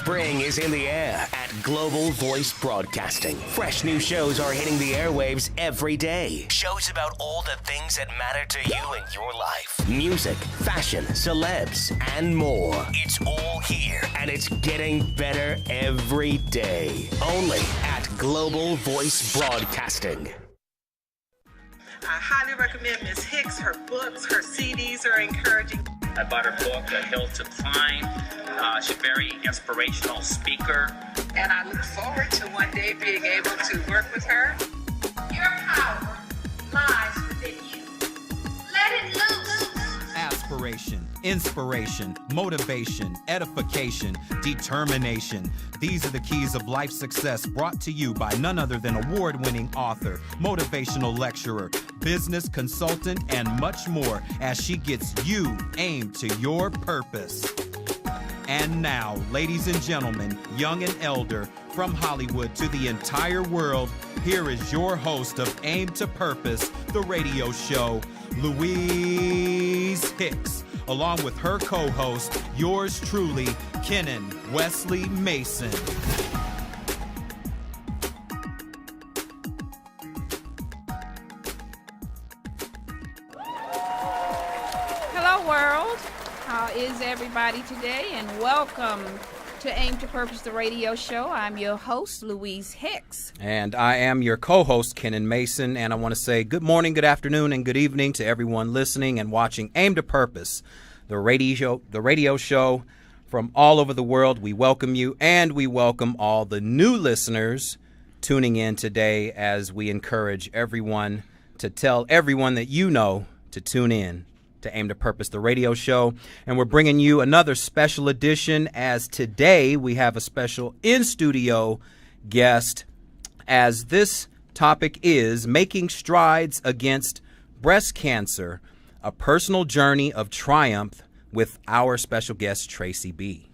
Spring is in the air at Global Voice Broadcasting. Fresh new shows are hitting the airwaves every day. Shows about all the things that matter to you in your life. Music, fashion, celebs, and more. It's all here, and it's getting better every day. Only at Global Voice Broadcasting. I highly recommend Ms. Hicks. Her books, her CDs are encouraging. I bought her book, A Hill to Climb. She's a very inspirational speaker. And I look forward to one day being able to work with her. Your power lies within you. Let it loose. Aspiration, inspiration, motivation, edification, determination. These are the keys of life success brought to you by none other than award-winning author, motivational lecturer, business consultant, and much more as she gets you aimed to your purpose. And now, ladies and gentlemen, young and elder, from Hollywood to the entire world, here is your host of Aim to Purpose, the radio show, Louise Hicks, along with her co-host, yours truly, Kennon Wesley Mason. Hello, world. How is everybody today? And welcome to Aim to Purpose, the radio show. I'm your host, Louise Hicks. And I am your co-host, Kennon Mason, and I want to say good morning, good afternoon, and good evening to everyone listening and watching Aim to Purpose, the radio show from all over the world. We welcome you, and we welcome all the new listeners tuning in today as we encourage everyone to tell everyone that you know to tune in to Aim to Purpose, the radio show. And we're bringing you another special edition, as today we have a special in-studio guest, as this topic is Making Strides Against Breast Cancer, a personal journey of triumph, with our special guest, Tracie B.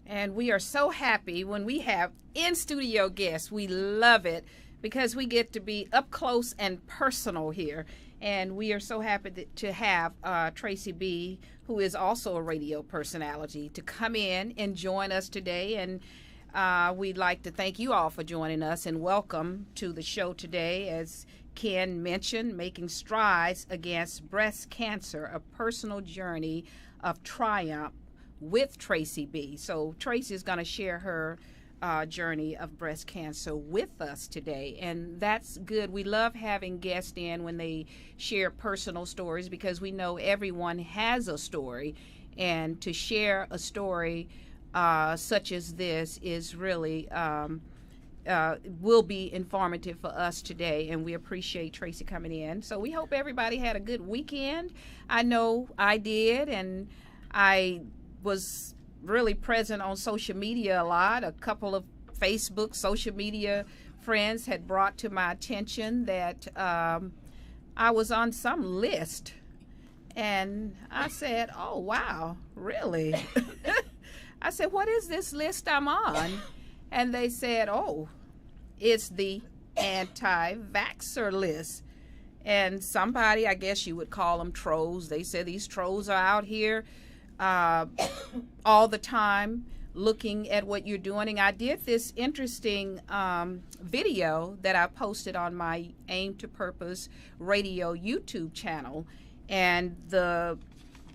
And we are so happy when we have in-studio guests. We love it because we get to be up close and personal here. And we are so happy to have Tracie B, who is also a radio personality, to come in and join us today. And we'd like to thank you all for joining us and welcome to the show today. As Ken mentioned, Making Strides Against Breast Cancer, a personal journey of triumph with Tracie B. So Tracie is going to share her journey of breast cancer with us today, and that's good. We love having guests in when they share personal stories, because we know everyone has a story, and to share a story such as this is really will be informative for us today, and we appreciate Tracie coming in. So we hope everybody had a good weekend. I know I did, and I was really present on social media a lot. A couple of Facebook social media friends had brought to my attention that I was on some list, and I said, oh wow, really? I said, what is this list I'm on? And they said, oh, it's the anti-vaxxer list. And somebody, I guess you would call them trolls, they said these trolls are out here all the time looking at what you're doing. And I did this interesting video that I posted on my Aim to Purpose radio YouTube channel, and the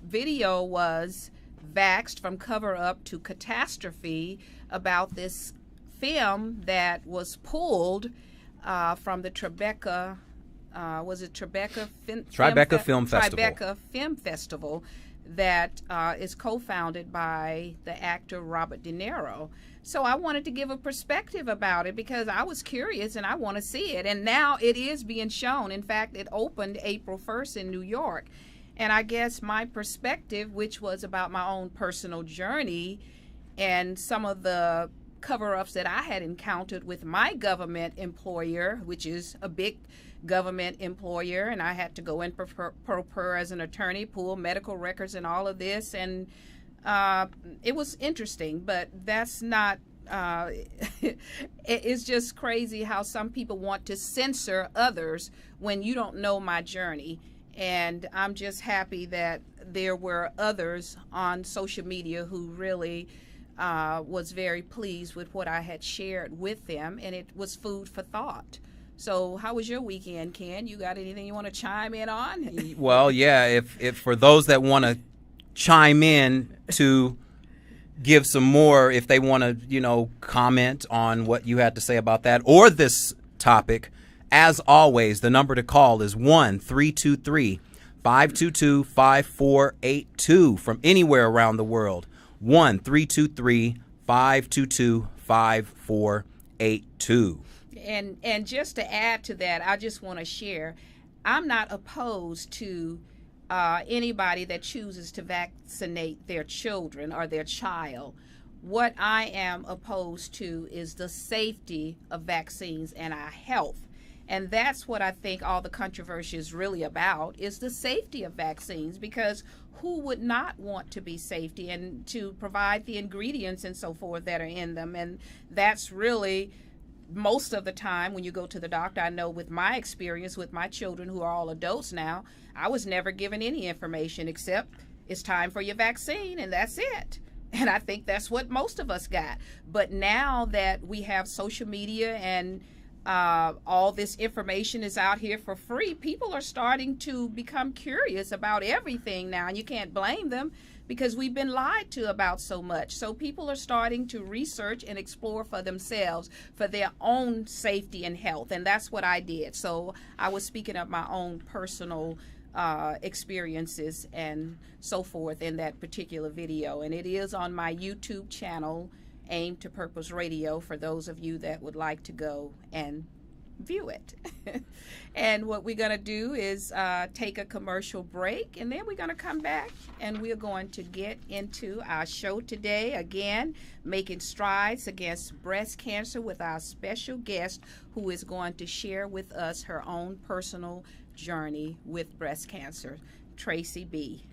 video was Vaxxed from Cover Up to Catastrophe, about this film that was pulled from the Tribeca Film Festival. Tribeca Film Festival that is co-founded by the actor Robert De Niro. So I wanted to give a perspective about it because I was curious and I want to see it. And now it is being shown. In fact, it opened April 1st in New York. And I guess my perspective, which was about my own personal journey and some of the cover-ups that I had encountered with my government employer, which is a big government employer, and I had to go in pro per as an attorney, pull medical records and all of this, and it was interesting, but that's not it's just crazy how some people want to censor others when you don't know my journey. And I'm just happy that there were others on social media who really was very pleased with what I had shared with them, and it was food for thought. So how was your weekend, Ken? You got anything you want to chime in on? Well, yeah, if for those that want to chime in to give some more, if they want to, comment on what you had to say about that or this topic, as always, the number to call is 1-323-522-5482 from anywhere around the world. 1-323-522-5482. And just to add to that, I just want to share, I'm not opposed to anybody that chooses to vaccinate their children or their child. What I am opposed to is the safety of vaccines and our health. And that's what I think all the controversy is really about, is the safety of vaccines, because who would not want to be safety and to provide the ingredients and so forth that are in them? And that's really most of the time when you go to the doctor. I know with my experience with my children who are all adults now, I was never given any information except it's time for your vaccine and that's it. And I think that's what most of us got. But now that we have social media and all this information is out here for free, people are starting to become curious about everything now, and you can't blame them because we've been lied to about so much. So people are starting to research and explore for themselves for their own safety and health, and that's what I did. So I was speaking of my own personal experiences and so forth in that particular video, and it is on my YouTube channel, Aim to Purpose Radio, for those of you that would like to go and view it. And what we're going to do is take a commercial break, and then we're going to come back and we're going to get into our show today. Again, making strides against breast cancer with our special guest who is going to share with us her own personal journey with breast cancer, Tracie B.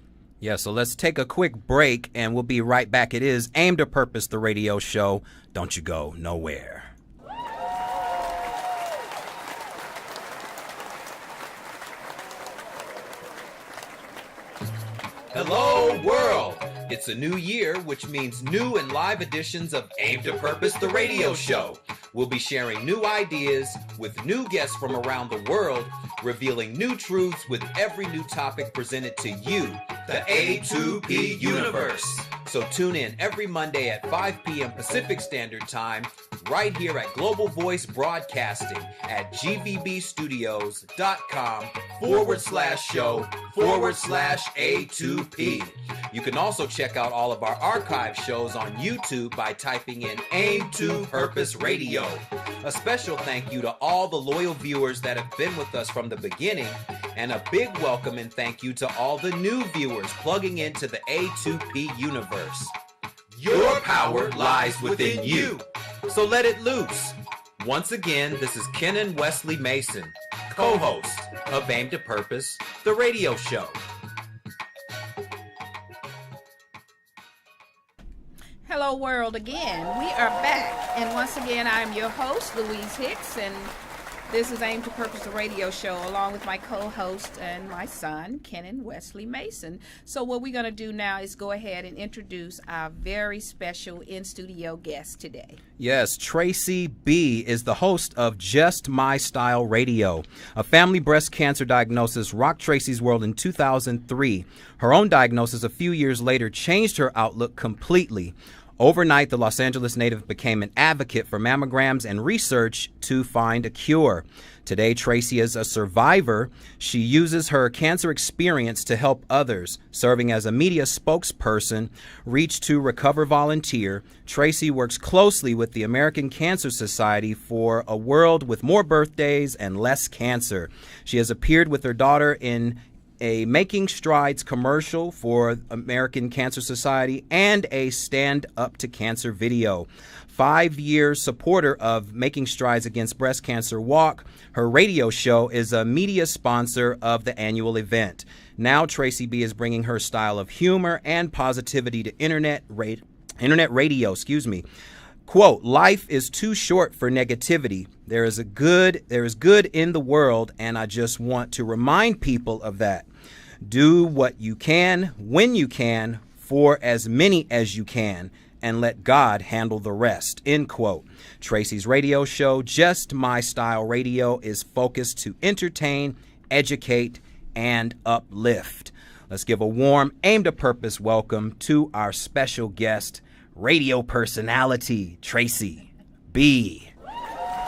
Yeah, so let's take a quick break, and we'll be right back. It is Aim to Purpose, the radio show. Don't you go nowhere. Hello, world! It's a new year, which means new and live editions of Aim to Purpose, the radio show. We'll be sharing new ideas with new guests from around the world, revealing new truths with every new topic presented to you, the A2P universe. So tune in every Monday at 5 p.m. Pacific Standard Time, right here at Global Voice Broadcasting at gvbstudios.com/show/A2P. You can also check out all of our archive shows on YouTube by typing in Aim to Purpose Radio. A special thank you to all the loyal viewers that have been with us from the beginning, and a big welcome and thank you to all the new viewers plugging into the A2P universe. Your power lies within you, so let it loose. Once again, this is Kennon Wesley Mason, co-host of Aim to Purpose, the radio show. Hello, world, again. We are back, and once again, I'm your host, Louise Hicks, and this is Aim to Purpose, the radio show, along with my co-host and my son, Kennon Wesley Mason. So what we're going to do now is go ahead and introduce our very special in-studio guest today. Yes, Tracie B is the host of Jus My Style Radio. A family breast cancer diagnosis rocked Tracie's world in 2003. Her own diagnosis a few years later changed her outlook completely. Overnight, the Los Angeles native became an advocate for mammograms and research to find a cure. Today, Tracie is a survivor. She uses her cancer experience to help others, serving as a media spokesperson, Reach to Recover volunteer. Tracie works closely with the American Cancer Society for a world with more birthdays and less cancer. She has appeared with her daughter in a Making Strides commercial for American Cancer Society and a Stand Up to Cancer video. 5-year supporter of Making Strides Against Breast Cancer Walk, her radio show is a media sponsor of the annual event. Now Tracie B is bringing her style of humor and positivity to internet radio. Quote, life is too short for negativity. There is good in the world, and I just want to remind people of that. Do what you can, when you can, for as many as you can. and let God handle the rest, end quote. Tracie's radio show, Just My Style Radio, is focused to entertain, educate, and uplift. Let's give a warm, aimed at purpose welcome to our special guest, radio personality, Tracie B.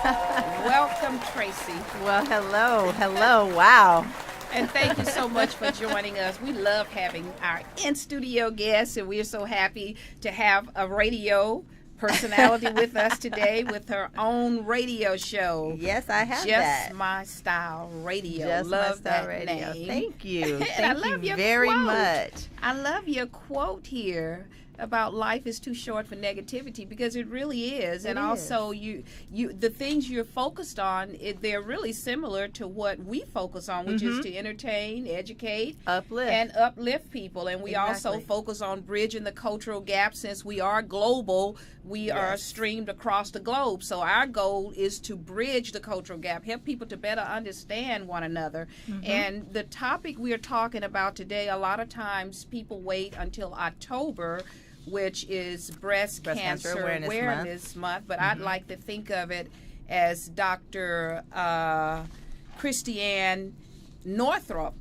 Welcome, Tracie. Well, hello, wow. And thank you so much for joining us. We love having our in-studio guests, and we are so happy to have a radio personality with us today with her own radio show. Yes, I have Just My Style Radio. Just love My Style that Radio. name. Thank you. And I Thank love you your very quote. much. I love your quote here about life is too short for negativity, because it really is. And also you the things you're focused on, they're really similar to what we focus on, which is to entertain, educate, uplift people. And we also focus on bridging the cultural gap. Since we are global, we are streamed across the globe. So our goal is to bridge the cultural gap, help people to better understand one another. And the topic we are talking about today, a lot of times people wait until October, which is Breast Cancer Awareness Month. But I'd like to think of it as Dr. Christiane Northrup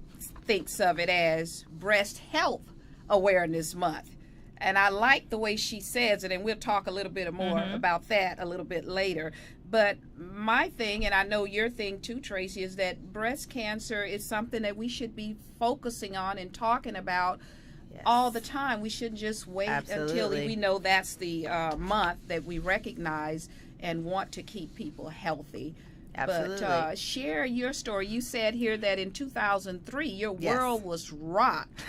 thinks of it as Breast Health Awareness Month. And I like the way she says it, and we'll talk a little bit more about that a little bit later. But my thing, and I know your thing too, Tracie, is that breast cancer is something that we should be focusing on and talking about all the time. We shouldn't just wait until we know that's the month that we recognize and want to keep people healthy. Absolutely. But share your story. You said here that in 2003 your world was rocked.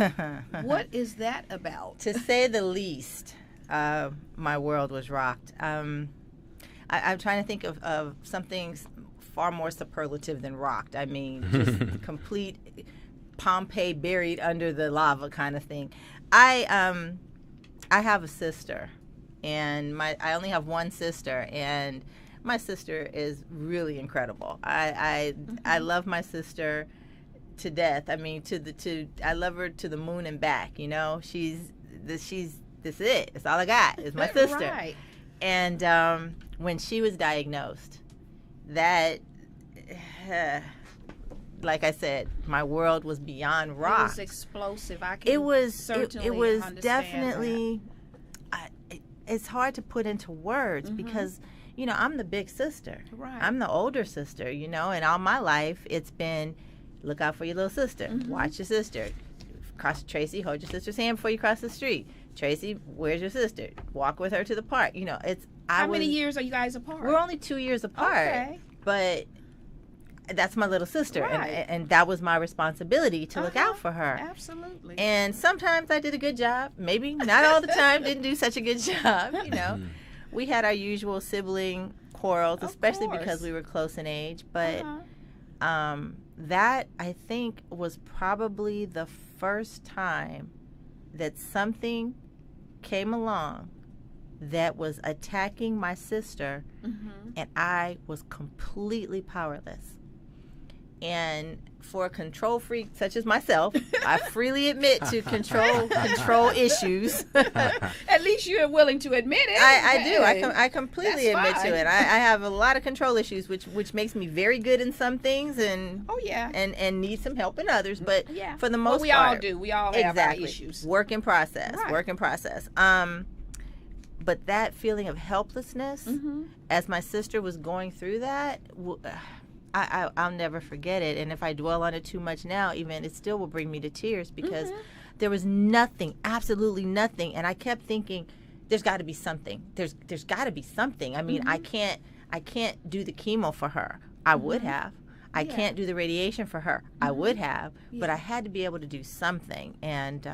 What is that about? To say the least, my world was rocked. I'm trying to think of something far more superlative than rocked. I mean, just complete Pompeii buried under the lava kind of thing. I have a sister, and I only have one sister, and my sister is really incredible. I love my sister to death. I mean, I love her to the moon and back. You know, this it. It's all I got. Is my sister. Right. And when she was diagnosed, that. Like I said, my world was beyond rock. It was explosive. It was understand definitely. It's hard to put into words because, you know, I'm the big sister. Right. I'm the older sister, you know, and all my life it's been, look out for your little sister. Watch your sister. Cross Tracie, hold your sister's hand before you cross the street. Tracie, where's your sister? Walk with her to the park. You know, How many years are you guys apart? We're only 2 years apart. Okay. But that's my little sister, right. and that was my responsibility to look out for her. Absolutely. And sometimes I did a good job. Maybe not all the time. Didn't do such a good job. You know, we had our usual sibling quarrels, especially because we were close in age. But that I think was probably the first time that something came along that was attacking my sister, and I was completely powerless. And for a control freak such as myself, I freely admit to control issues. At least you're willing to admit it. I do. I completely admit to it. I have a lot of control issues, which makes me very good in some things, and and need some help in others. But for the most part, we all do. We all have our issues. Work in process. Work in process. But that feeling of helplessness, as my sister was going through that. I'll never forget it, and if I dwell on it too much now, even it still will bring me to tears because there was nothing, absolutely nothing, and I kept thinking, there's got to be something. There's got to be something. I mean, I can't do the chemo for her. I would have. I can't do the radiation for her. I would have, but I had to be able to do something. And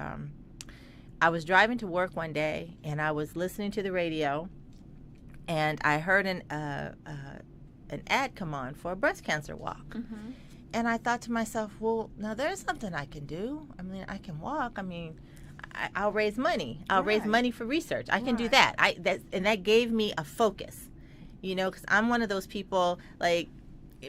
I was driving to work one day, and I was listening to the radio, and I heard an ad come on for a breast cancer walk. And I thought to myself, well, now there's something I can do. I mean, I can walk. I mean, I'll raise money. I'll raise money for research. I can do that. And that gave me a focus, you know, because I'm one of those people, like,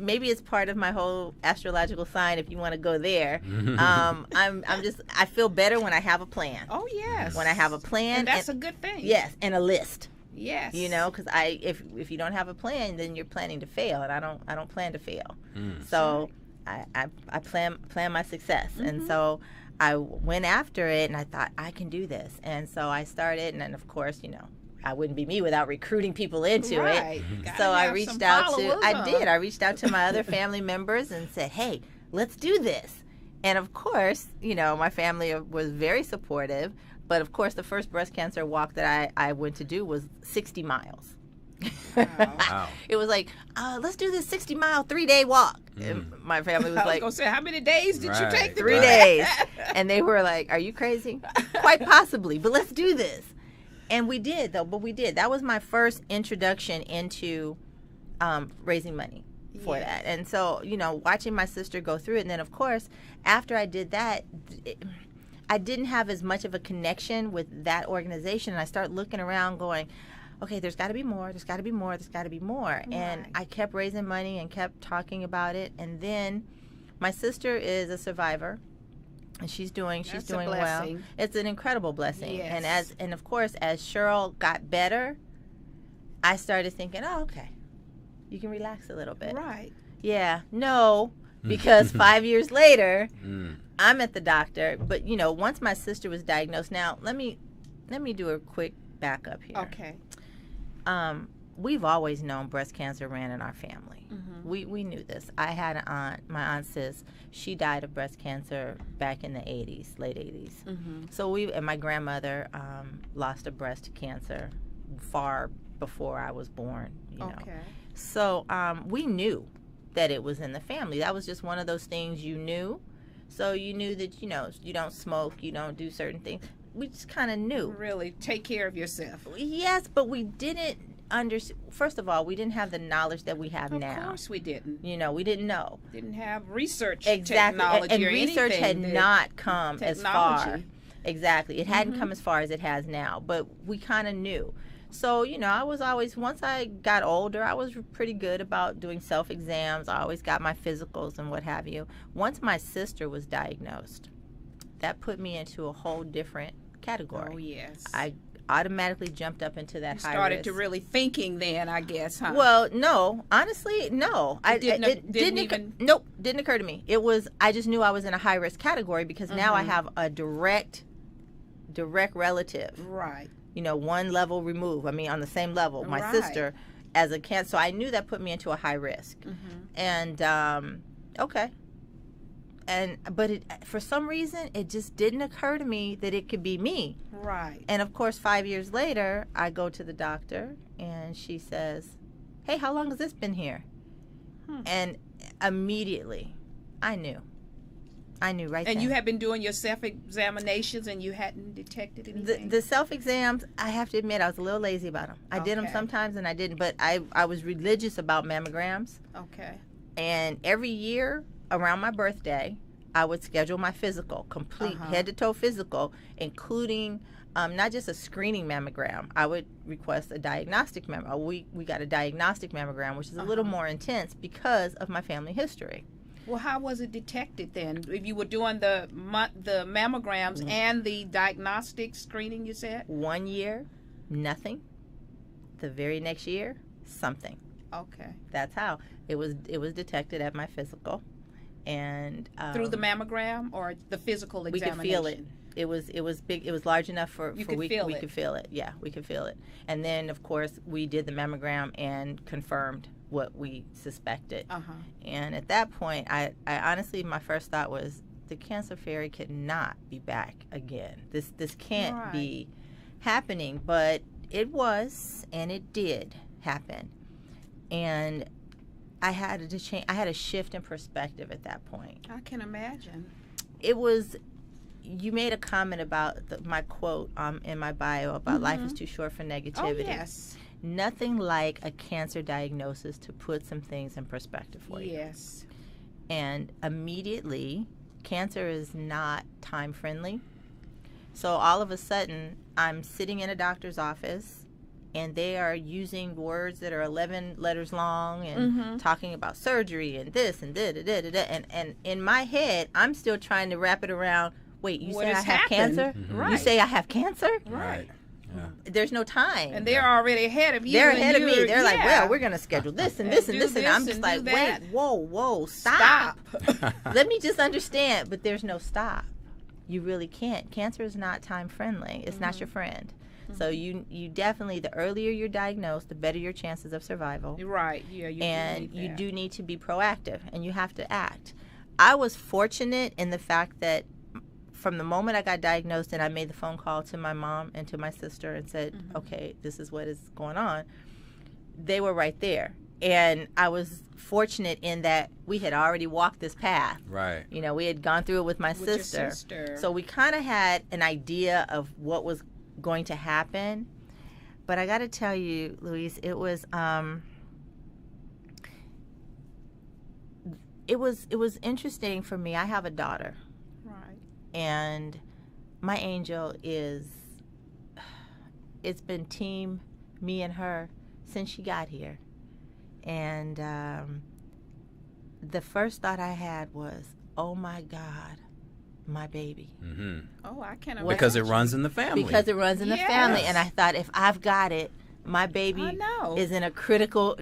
maybe it's part of my whole astrological sign if you want to go there. I feel better when I have a plan. Oh, yes. When I have a plan. And that's a good thing. Yes, and a list. Yes. You know, because if you don't have a plan, then you're planning to fail, and I don't plan to fail. So I plan my success, and so I went after it, and I thought I can do this, and so I started, and then of course, you know, I wouldn't be me without recruiting people into it. So I reached out to I reached out to my other family members and said, hey, let's do this. And of course, you know, my family was very supportive. But of course, the first breast cancer walk that I went to do was 60 miles. Wow. It was like, let's do this 60-mile 3-day walk. And my family was I was like, going to say, how many days did you take? 3 days. And they were like, are you crazy? Quite possibly, but let's do this. And we did, though. But we did. That was my first introduction into raising money for that. And so, you know, watching my sister go through it. And then, of course, after I did that, I didn't have as much of a connection with that organization. And I started looking around going, okay, there's got to be more. There's got to be more. There's got to be more. Right. And I kept raising money and kept talking about it. And then my sister is a survivor. And she's doing well. It's an incredible blessing. Yes. And of course, as Cheryl got better, I started thinking, oh, okay, you can relax a little bit. Right. Yeah. No, because 5 years later, I'm at the doctor. But you know, once my sister was diagnosed, now let me do a quick backup here. Okay. We've always known breast cancer ran in our family. We knew this. I had an aunt, my aunt Sis. She died of breast cancer back in the 80s, late 80s. So and my grandmother lost a breast cancer far before I was born. You know. So we knew that it was in the family. That was just one of those things you knew. So you knew that, you know, you don't smoke, you don't do certain things. We just kind of knew. Really take care of yourself. Yes, but we didn't understand. First of all, we didn't have the knowledge that we have now. Of course we didn't. You know, we didn't know. Didn't have research technology and or research anything. had not come as far. Exactly. It hadn't come as far as it has now, but we kind of knew. So, you know, I was always, once I got older, I was pretty good about doing self-exams. I always got my physicals and what have you. Once my sister was diagnosed, that put me into a whole different category. Oh, yes. I automatically jumped up into that high risk. Started to really thinking then, I guess, huh? Well, no. Honestly, no. It didn't occur to me. It was, I just knew I was in a high-risk category because now I have a direct relative. Right. You know, one level removed. I mean, on the same level, my sister as a cancer. So I knew that put me into a high risk. And, okay. But for some reason, it just didn't occur to me that it could be me. Right. And of course, 5 years later, I go to the doctor and she says, hey, how long has this been here? And immediately, I knew right then. And you had been doing your self-examinations and you hadn't detected anything? The self-exams, I have to admit, I was a little lazy about them. I did them sometimes and I didn't, but I was religious about mammograms. Okay. And every year around my birthday, I would schedule my physical, complete head-to-toe physical, including not just a screening mammogram. I would request a diagnostic mammogram. We got a diagnostic mammogram, which is a little more intense because of my family history. Well, how was it detected then? If you were doing the mammograms and the diagnostic screening, you said? 1 year, nothing. The very next year, something. Okay. That's how it was detected at my physical, and through the mammogram or the physical examination. We could feel it. It was big. It was large enough for we could feel it. Yeah, we could feel it. And then of course we did the mammogram and confirmed what we suspected. And at that point, I honestly, my first thought was, the cancer fairy could not be back again. This can't be happening. But it was, and it did happen. And I had to change. I had a shift in perspective at that point. I can imagine. It was. You made a comment about my quote in my bio about life is too short for negativity. Oh, yes. Nothing like a cancer diagnosis to put some things in perspective for you. Yes. And immediately, cancer is not time friendly. So all of a sudden, I'm sitting in a doctor's office and they are using words that are 11 letters long and talking about surgery and this and da-da-da-da-da. And in my head, I'm still trying to wrap it around, wait, you say I have cancer? Right. You say I have cancer? Right. Yeah. There's no time. And they're already ahead of you. They're ahead of me. They're like, yeah. well, we're going to schedule this and this and this. And I'm just like, wait, whoa, stop. Let me just understand. But there's no stop. You really can't. Cancer is not time friendly. It's not your friend. So you definitely, the earlier you're diagnosed, the better your chances of survival. Right. Yeah. You do need to be proactive, and you have to act. I was fortunate in the fact that from the moment I got diagnosed and I made the phone call to my mom and to my sister and said, okay, this is what is going on, they were right there. And I was fortunate in that we had already walked this path. Right. You know, we had gone through it with my sister. Your sister. So we kind of had an idea of what was going to happen. But I got to tell you, Louise, it was interesting for me. I have a daughter. And my angel it's been team me and her since she got here. And the first thought I had was, oh my God, my baby. Mm-hmm. Oh, I can't imagine. Because it runs in the family. Because it runs in the family. And I thought, if I've got it, my baby is in a critical,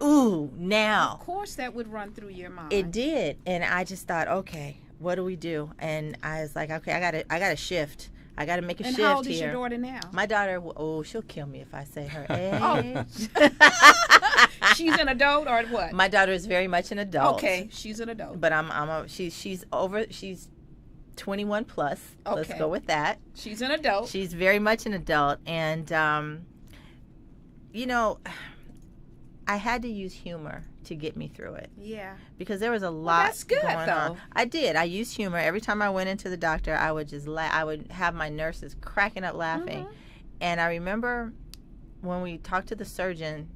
now. Of course that would run through your mind. It did. And I just thought, okay, what do we do? And I was like, okay, I gotta shift. I gotta make a shift here. And how old is your daughter now? My daughter, she'll kill me if I say her age. She's an adult or what? My daughter is very much an adult. Okay, she's an adult. But she's 21 plus. Okay. Let's go with that. She's an adult. She's very much an adult, and I had to use humor to get me through it. Yeah. Because there was a lot that's good, going though. on. I did. I used humor. Every time I went into the doctor, I would just I would have my nurses cracking up laughing. And I remember when we talked to the surgeon,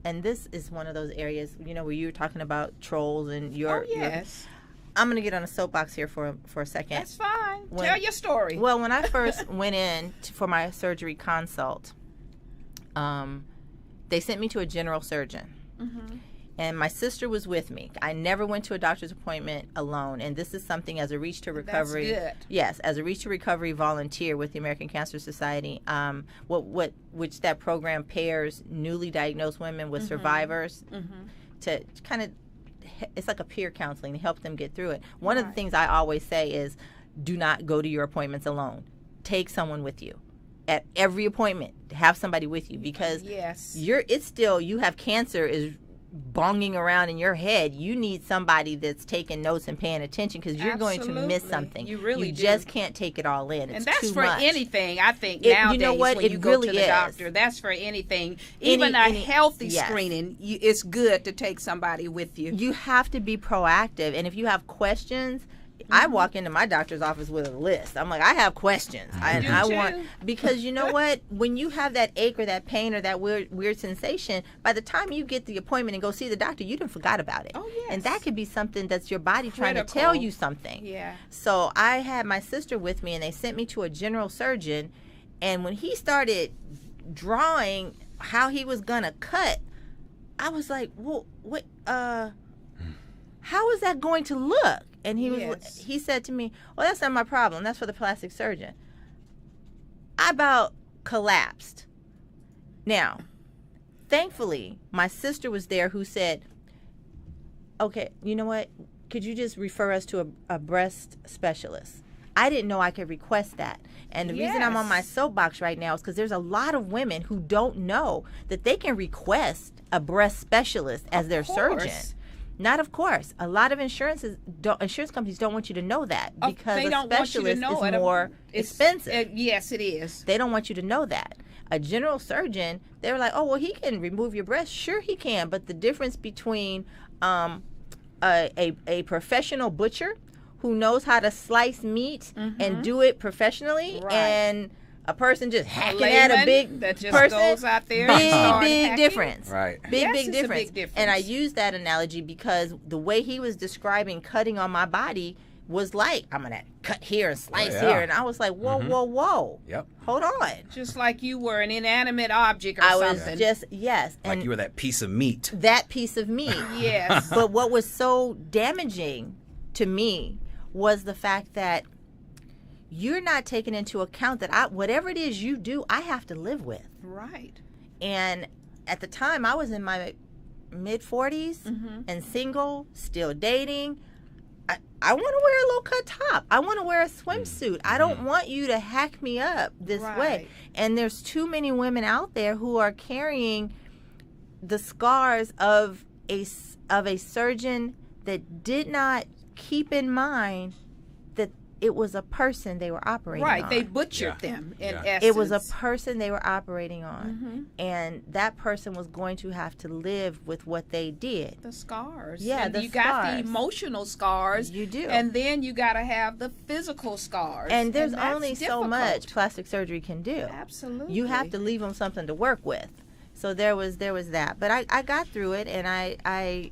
and this is one of those areas, where you were talking about trolls and your... Oh, yes. I'm going to get on a soapbox here for a second. That's fine. Tell your story. Well, when I first went in for my surgery consult, they sent me to a general surgeon. And my sister was with me. I never went to a doctor's appointment alone. And this is something as a Reach to Recovery. That's good. Yes, as a Reach to Recovery volunteer with the American Cancer Society, which that program pairs newly diagnosed women with survivors to kind of, it's like a peer counseling to help them get through it. One of the things I always say is, do not go to your appointments alone. Take someone with you. At every appointment, have somebody with you, because you have cancer is bonging around in your head. You need somebody that's taking notes and paying attention, because you're going to miss something. You really do. Just can't take it all in. It's and that's too for much. anything, I think, nowadays. You know what? When it you go really to the doctor, that's for anything. Even a healthy screening, it's good to take somebody with you. You have to be proactive, and if you have questions, I walk into my doctor's office with a list. I'm like, I have questions. I want, because you know what? When you have that ache or that pain or that weird sensation, by the time you get the appointment and go see the doctor, you done forgot about it. Oh, yes. And that could be something that's your body trying to tell you something. Yeah. So I had my sister with me, and they sent me to a general surgeon. And when he started drawing how he was going to cut, I was like, well, what, how is that going to look? And he said to me, well, that's not my problem. That's for the plastic surgeon. I about collapsed. Now, thankfully, my sister was there who said, okay, you know what? Could you just refer us to a breast specialist? I didn't know I could request that. And the reason I'm on my soapbox right now is because there's a lot of women who don't know that they can request a breast specialist as their surgeon. Not of course. A lot of insurance companies don't want you to know that, because a specialist is more expensive. Yes, it is. They don't want you to know that. A general surgeon, they're like, oh, well, he can remove your breast. Sure, he can. But the difference between a professional butcher who knows how to slice meat and do it professionally, and a person just hacking at a big that just person, goes out there big difference. Right. Big difference. And I use that analogy because the way he was describing cutting on my body was like, I'm going to cut here and slice here. And I was like, whoa, whoa, whoa. Yep. Hold on. Just like you were an inanimate object or I something. was just, yes. Like and you were that piece of meat. that piece of meat. Yes. But what was so damaging to me was the fact that you're not taking into account that whatever it is you do, I have to live with. Right. And at the time, I was in my mid-40s and single, still dating. I want to wear a low-cut top. I want to wear a swimsuit. I don't want you to hack me up this way. And there's too many women out there who are carrying the scars of a surgeon that did not keep in mind that it was a person they were operating on. Right, they butchered them in essence. It was a person they were operating on. And that person was going to have to live with what they did. The scars. Yeah, and the you scars. got the emotional scars. You do. And then you got to have the physical scars. And there's that's only so difficult. much plastic surgery can do. Absolutely. You have to leave them something to work with. So there was that. But I got through it, and I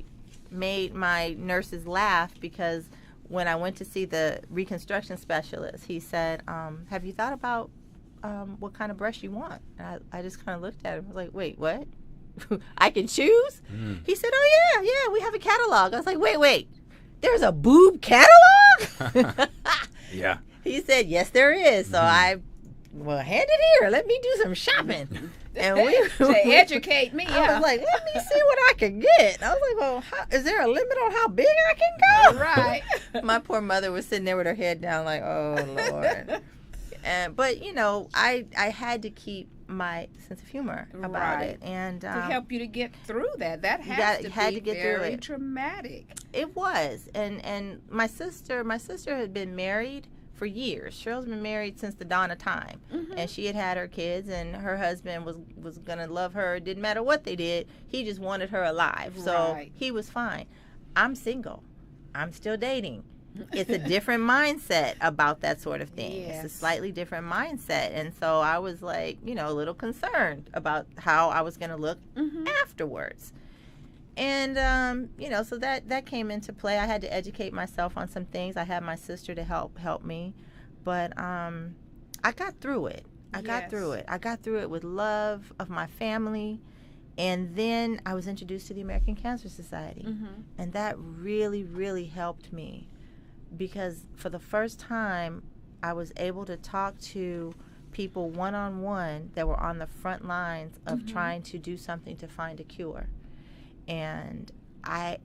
made my nurses laugh because when I went to see the reconstruction specialist, he said, have you thought about what kind of breast you want? And I just kind of looked at him. I was like, wait, what? I can choose? He said, oh, yeah, we have a catalog. I was like, wait, there's a boob catalog? Yeah. He said, yes, there is. So hand it here. Let me do some shopping. And to educate me. I was like, let me see what I can get. I was like, well, is there a limit on how big I can go? Right. My poor mother was sitting there with her head down like, oh, Lord. But, I had to keep my sense of humor about it. And to help you to get through that. That had to be very traumatic. It was. And my sister had been married for years. Cheryl's been married since the dawn of time. And she had her kids, and her husband was going to love her. It didn't matter what they did. He just wanted her alive. So he was fine. I'm single. I'm still dating. It's a different mindset about that sort of thing. Yes. It's a slightly different mindset. And so I was like, a little concerned about how I was going to look afterwards. And, so that came into play. I had to educate myself on some things. I had my sister to help me. But I got through it. I got through it. I got through it with love of my family. And then I was introduced to the American Cancer Society. And that really, really helped me. Because for the first time, I was able to talk to people one-on-one that were on the front lines of trying to do something to find a cure. And I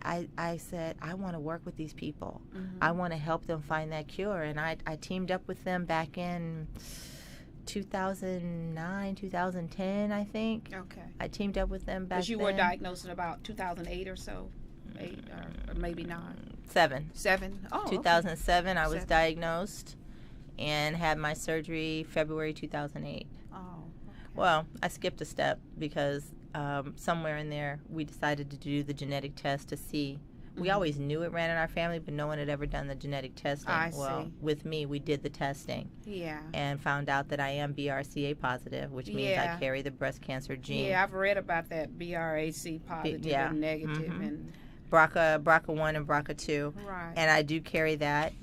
said, I want to work with these people. I want to help them find that cure. And I teamed up with them back in 2009, 2010, I think. Okay. I teamed up with them back then. Because you were diagnosed in about 2008 or so? 8 or maybe 9? 7. 7? Oh, 2007, I was diagnosed and had my surgery February 2008. Oh, okay. Well, I skipped a step because somewhere in there we decided to do the genetic test to see. We always knew it ran in our family, but no one had ever done the genetic testing. I see. With me, we did the testing. Yeah. And found out that I am BRCA positive, which means I carry the breast cancer gene. Yeah, I've read about that BRCA positive and negative. And BRCA1 and BRCA2. Right. And I do carry that,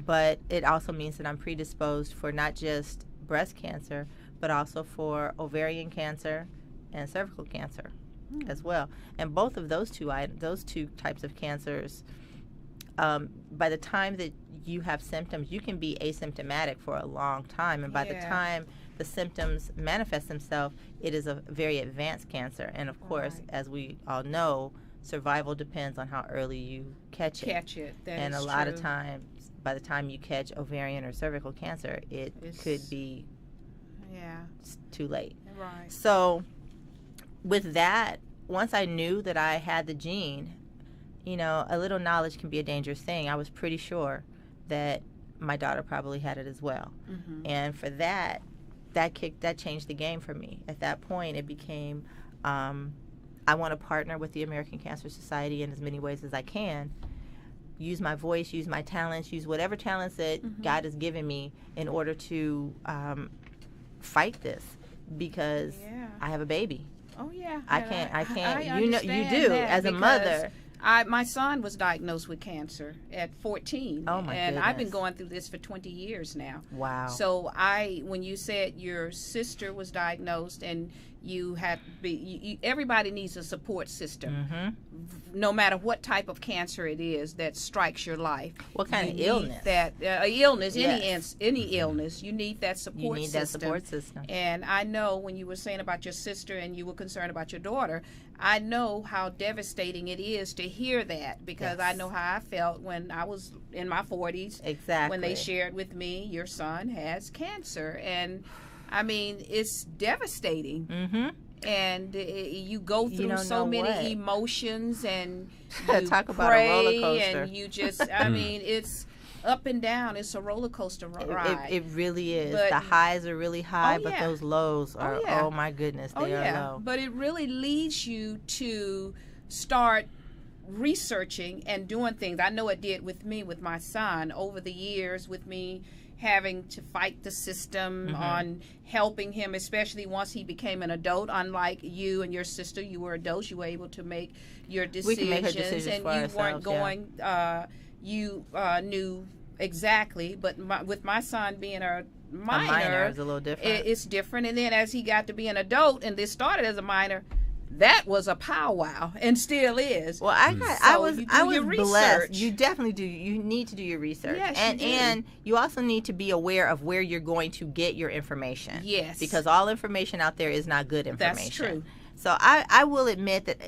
but it also means that I'm predisposed for not just breast cancer, but also for ovarian cancer and cervical cancer as well. And both of those two types of cancers, by the time that you have symptoms, you can be asymptomatic for a long time. And by the time the symptoms manifest themselves, it is a very advanced cancer. And of course, as we all know, survival depends on how early you catch it. And a lot of times, by the time you catch ovarian or cervical cancer, it could be too late. Right. So with that, once I knew that I had the gene, a little knowledge can be a dangerous thing. I was pretty sure that my daughter probably had it as well. And for that changed the game for me. At that point, it became, I want to partner with the American Cancer Society in as many ways as I can. Use my voice, use my talents, use whatever talents that God has given me in order to fight this, because I have a baby. Oh yeah. I can't. I you do as a mother. My son was diagnosed with cancer at 14. Oh, my And I've been goodness. going through this for 20 years now. Wow. So when you said your sister was diagnosed and you had everybody needs a support system, no matter what type of cancer it is that strikes your life. What kind You of need illness? That illness, Yes. any illness, you need that support You need system. that support system. And I know when you were saying about your sister and you were concerned about your daughter, I know how devastating it is to hear that, because I Yes. know how I felt when I was in my 40s. Exactly. When they shared with me, your son has cancer. And I mean, it's devastating. Mm-hmm. And you go through don't so know many what. emotions, and you Talk about a pray, roller coaster. and you just, I mean, it's up and down. It's a roller coaster ride. It really is. But- the highs are really high, Oh, but yeah. those lows are, yeah. oh my goodness, they are low. But it really leads you to start researching and doing things. I know it did with me, with my son, over the years, with me having to fight the system on helping him, especially once he became an adult. Unlike you and your sister, you were adults, you were able to make your decisions, We can make our decisions and for you ourselves, weren't going you knew exactly. But with my son being a minor, is a little different. it's different. And then as he got to be an adult, and this started as a minor, that was a powwow, and still is. Well, I So was you do your blessed. research. You definitely do. You need to do your research, Yes, you and do. and you also need to be aware of where you're going to get your information. Yes. because all information out there is not good information. That's true. So I will admit that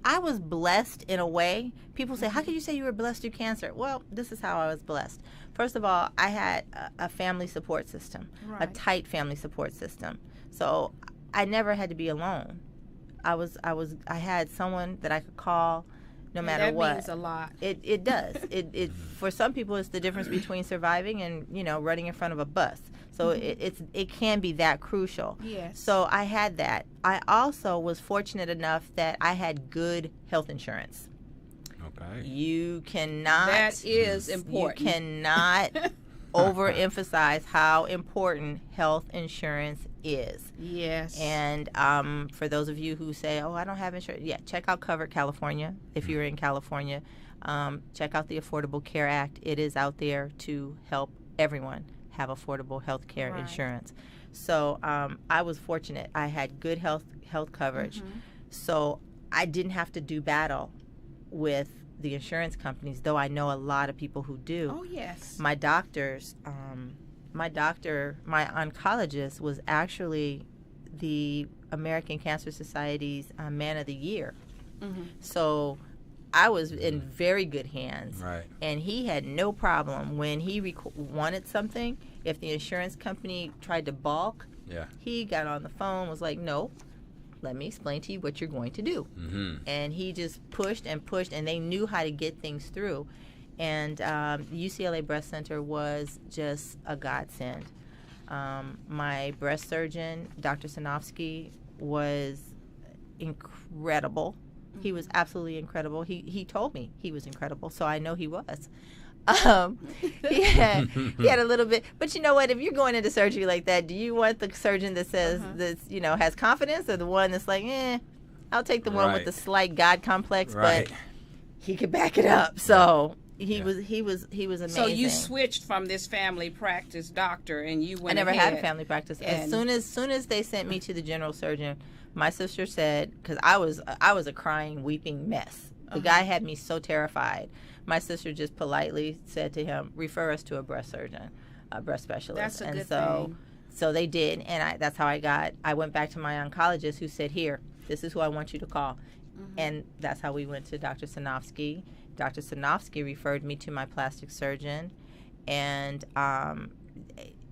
I was blessed in a way. People say, how could you say you were blessed through cancer? Well, this is how I was blessed. First of all, I had a family support system, a Right. tight family support system. So I never had to be alone. I had someone that I could call no matter that what. means a lot. It does. It for some people it's the difference between surviving and running in front of a bus. So it can be that crucial. Yes. So I had that. I also was fortunate enough that I had good health insurance. Okay. You cannot. That is important. You cannot overemphasize how important health insurance is. Yes. And for those of you who say, oh, I don't have insurance, check out Covered California if you're in California. Check out the Affordable Care Act. It is out there to help everyone have affordable health care Right. insurance. So I was fortunate. I had good health coverage. So I didn't have to do battle with the insurance companies, though I know a lot of people who do. Oh, yes. My doctors, my oncologist was actually the American Cancer Society's Man of the Year. So I was in very good hands. Right. And he had no problem when he wanted something. If the insurance company tried to balk, he got on the phone, was like, no, let me explain to you what you're going to do. And he just pushed, and they knew how to get things through. And UCLA Breast Center was just a godsend. My breast surgeon, Dr. Sanofsky, was incredible. He was absolutely incredible. He told me he was incredible, so I know he was. He had a little bit, but you know what? If you're going into surgery like that, do you want the surgeon that says that's has confidence, or the one that's like, I'll take the one with the slight God complex, but he could back it up. So he was amazing. So you switched from this family practice doctor, and you went I never ahead. had a family practice. As And- soon as they sent me to the general surgeon, my sister said, because I was a crying, weeping mess. The guy had me so terrified. My sister just politely said to him, refer us to a breast surgeon, a breast specialist. That's a and good so, thing. So they did, and that's how I went back to my oncologist, who said, here, this is who I want you to call. And that's how we went to Dr. Sanofsky. Dr. Sanofsky referred me to my plastic surgeon, and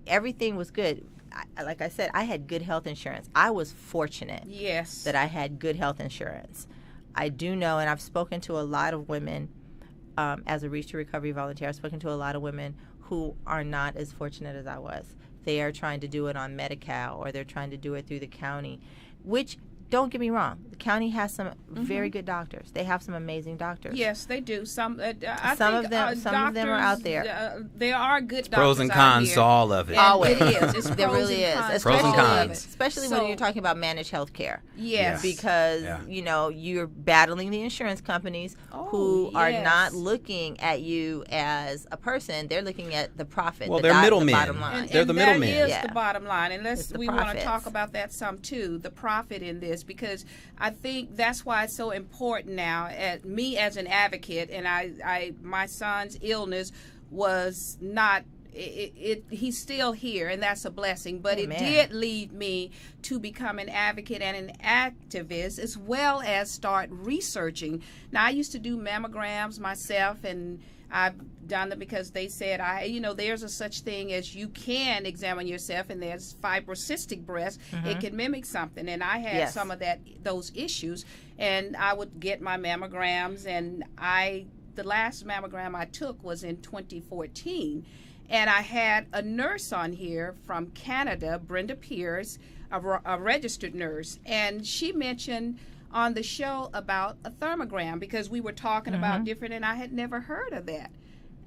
everything was good. Like I said, I had good health insurance. I was fortunate Yes. that I had good health insurance. I do know, and I've spoken to a lot of women as a Reach to Recovery volunteer. I've spoken to a lot of women who are not as fortunate as I was. They are trying to do it on Medi-Cal, or they're trying to do it through the county, which don't get me wrong. The county has some very good doctors. They have some amazing doctors. Yes, they do. Some of them are out there. There are good doctors. Pros and cons to all of it. Always. It is. It's There pros really and is. cons. Pros and cons. Especially when you're talking about managed health care. Yes. Because, you're battling the insurance companies who are not looking at you as a person. They're looking at the profit. Well, they're middlemen. The bottom line. They're the middlemen. That is the bottom line. And we want to talk about that some, too, the profit in this, because I think that's why it's so important now. Me as an advocate, and my son's illness was not. He's still here, and that's a blessing. But It did lead me to become an advocate and an activist, as well as start researching. Now, I used to do mammograms myself, and I've done them because they said, there's a such thing as you can examine yourself, and there's fibrocystic breast. It can mimic something, and I had some of those issues, and I would get my mammograms, and the last mammogram I took was in 2014. And I had a nurse on here from Canada, Brenda Pierce, a registered nurse, and she mentioned on the show about a thermogram, because we were talking about different, and I had never heard of that.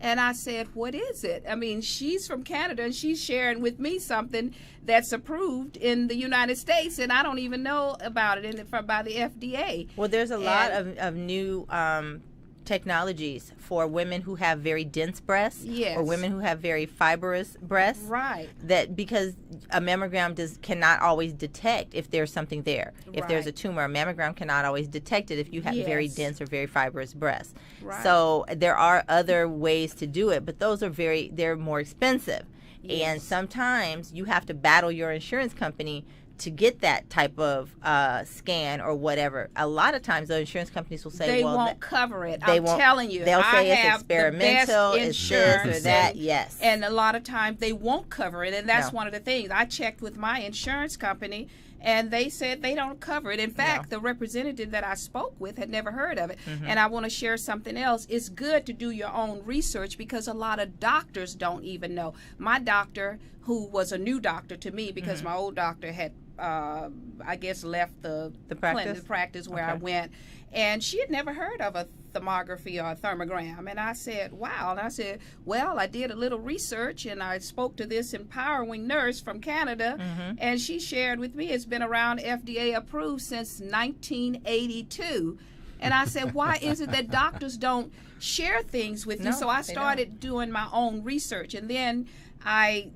And I said, what is it? I mean, she's from Canada, and she's sharing with me something that's approved in the United States, and I don't even know about it by the FDA. Well, there's a lot of new technologies for women who have very dense breasts, or women who have very fibrous breasts. Right. That because a mammogram cannot always detect if there's something there. If there's a tumor, a mammogram cannot always detect it if you have very dense or very fibrous breasts. Right. So there are other ways to do it, but those are they're more expensive. Yes. And sometimes you have to battle your insurance company to get that type of scan or whatever. A lot of times the insurance companies will say, they won't cover it. I'm telling you. They'll say it's experimental, it's this or that. Yes. And a lot of times they won't cover it. And that's one of the things. I checked with my insurance company, and they said they don't cover it. In fact, the representative that I spoke with had never heard of it. And I want to share something else. It's good to do your own research, because a lot of doctors don't even know. My doctor, who was a new doctor to me, because my old doctor had I guess left the practice where I went, and she had never heard of a thermography or a thermogram. And I said, wow. And I said, well, I did a little research, and I spoke to this empowering nurse from Canada, and she shared with me it's been around FDA approved since 1982. And I said, why is it that doctors don't share things with you? So I started doing my own research, and then I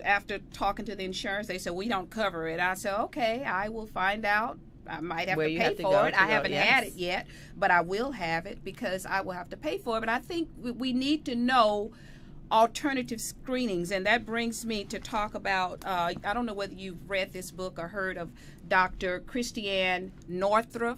after talking to the insurance, they said, we don't cover it. I said, okay, I will find out. I might have to pay for it. I haven't had it yet, but I will have it, because I will have to pay for it. But I think we need to know alternative screenings, and that brings me to talk about, I don't know whether you've read this book or heard of Dr. Christiane Northrup.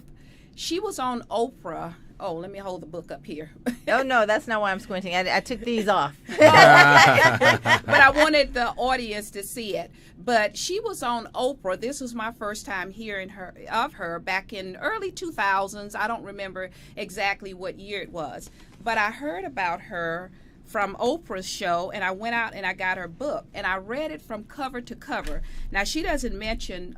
She was on Oprah. Oh, let me hold the book up here. Oh, no, that's not why I'm squinting. I took these off. But I wanted the audience to see it. But she was on Oprah. This was my first time hearing of her back in early 2000s. I don't remember exactly what year it was. But I heard about her from Oprah's show, and I went out and I got her book, and I read it from cover to cover. Now, she doesn't mention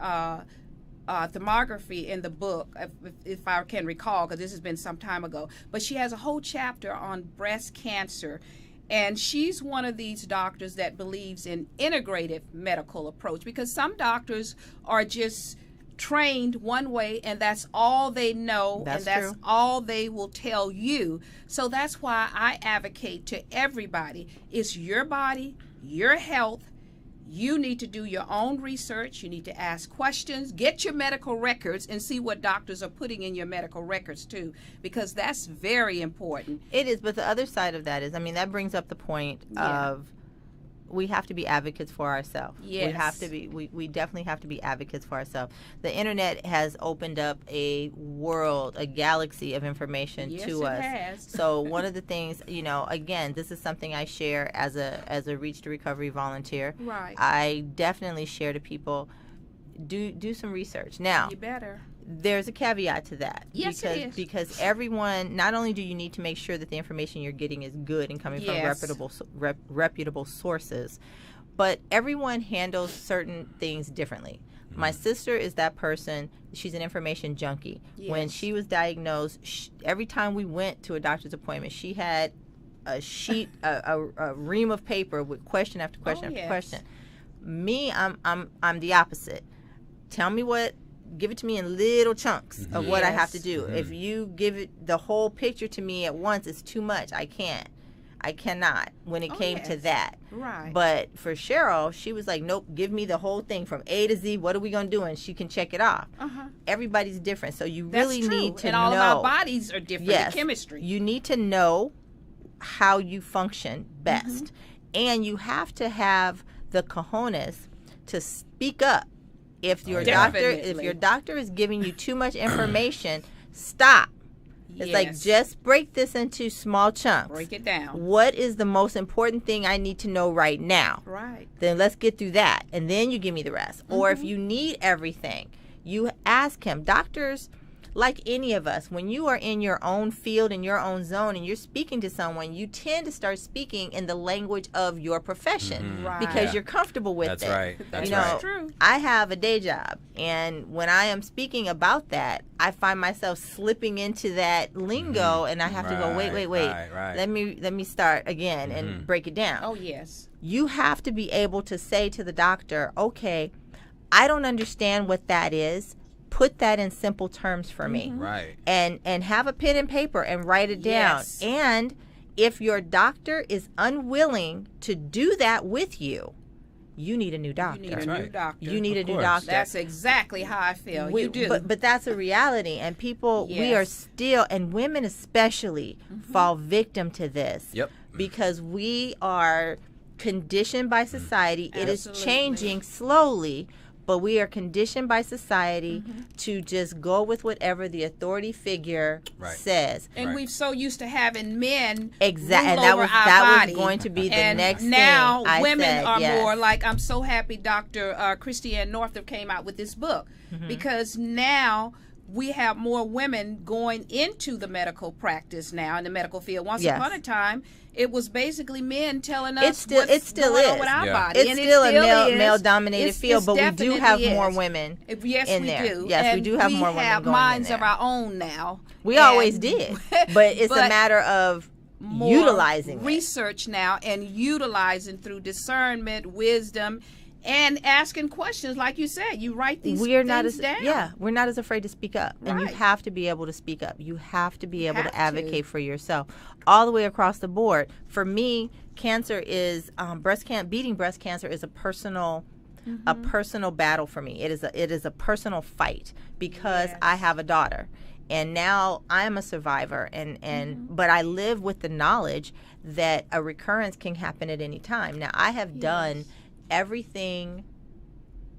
thermography in the book, if I can recall, because this has been some time ago. But she has a whole chapter on breast cancer, and she's one of these doctors that believes in integrative medical approach, because some doctors are just trained one way, and that's all they know, and that's all they will tell you. So that's why I advocate to everybody, it's your body, your health. You need to do your own research. You need to ask questions, get your medical records, and see what doctors are putting in your medical records too, because that's very important. It is, but the other side of that is, that brings up the point of we have to be advocates for ourselves. Yes. We have to be. We definitely have to be advocates for ourselves. The internet has opened up a world, a galaxy of information to us. Yes, it has. So one of the things, again, this is something I share as a Reach to Recovery volunteer. Right. I definitely share to people. Do some research. Now, you better. There's a caveat to that. Yes, it is. Because everyone, not only do you need to make sure that the information you're getting is good and coming from reputable sources, but everyone handles certain things differently. My sister is that person. She's an information junkie. Yes. When she was diagnosed, every time we went to a doctor's appointment, she had a sheet, a ream of paper with question after question after question. Me, I'm the opposite. Tell me give it to me in little chunks of what I have to do. If you give it the whole picture to me at once, it's too much. I cannot when it came to that. Right. But for Cheryl, she was like, nope, give me the whole thing from A to Z. What are we going to do? And she can check it off. Everybody's different. So you really need to know. And all of our bodies are different. Yes. The chemistry. You need to know how you function best. And you have to have the cojones to speak up. If your doctor is giving you too much information, stop. It's like, just break this into small chunks. Break it down. What is the most important thing I need to know right now? Right. Then let's get through that, and then you give me the rest. Or if you need everything, you ask him. Doctors, like any of us, when you are in your own field, in your own zone, and you're speaking to someone, you tend to start speaking in the language of your profession because you're comfortable with it. That's right. That's true. I have a day job, and when I am speaking about that, I find myself slipping into that lingo, and I have to go, wait. Right. Let me start again and break it down. Oh, yes. You have to be able to say to the doctor, okay, I don't understand what that is. Put that in simple terms for me. Right. And have a pen and paper and write it down. Yes. And if your doctor is unwilling to do that with you, you need a new doctor. You need a new doctor. You need a new doctor. That's exactly how I feel. You do. But that's a reality. And people, we are still, and women especially, fall victim to this. Yep. Because we are conditioned by society. It is changing slowly. But we are conditioned by society to just go with whatever the authority figure says. And we've so used to having men exactly, and that was going to be the next thing. And now women are more like, I'm so happy Dr. Christiane Northrup came out with this book because now we have more women going into the medical practice now in the medical field. Once upon a time, it was basically men telling us what's going on with our body. It's still a male-dominated field, but we do have more women in there. Yes, we do. Yes, we do have more women going in there. We have minds of our own now. We always did, but it's a matter of utilizing research now and utilizing through discernment, wisdom, and asking questions. Like you said, you write these things down. Yeah, we're not as afraid to speak up. And you have to be able to speak up. You have to be able to advocate for yourself all the way across the board. For me, cancer is beating breast cancer is a personal battle for me. It is a personal fight because I have a daughter. And now I am a survivor, but I live with the knowledge that a recurrence can happen at any time. Now, I have done everything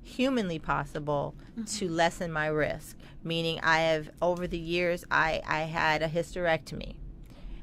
humanly possible to lessen my risk, meaning I have, over the years, I had a hysterectomy.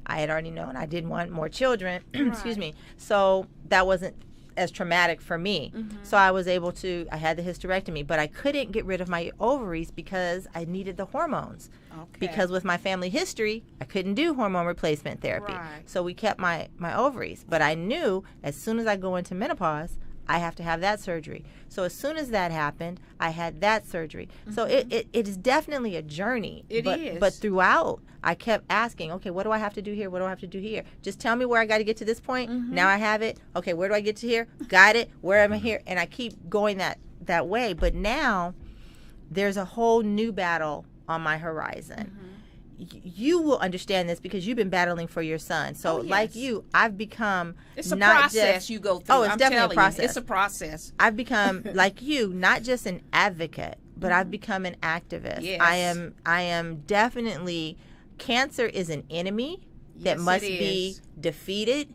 I had already known I didn't want more children, excuse me, so that wasn't as traumatic for me. So I was able to, I had the hysterectomy, but I couldn't get rid of my ovaries because I needed the hormones. Because with my family history, I couldn't do hormone replacement therapy. So we kept my ovaries. But I knew as soon as I go into menopause, I have to have that surgery. So as soon as that happened, I had that surgery. So it is definitely a journey. It is. But throughout, I kept asking, okay, what do I have to do here? What do I have to do here? Just tell me where I got to get to this point. Now I have it. Okay, where do I get to here? Got it. Where am I here? And I keep going that way. But now there's a whole new battle on my horizon. You will understand this because you've been battling for your son. So like you, I've become it's a not process just, you go through. Oh, it's definitely a process. It's a process. I've become like you, not just an advocate, but I've become an activist. Yes. I am definitely, cancer is an enemy that must be defeated,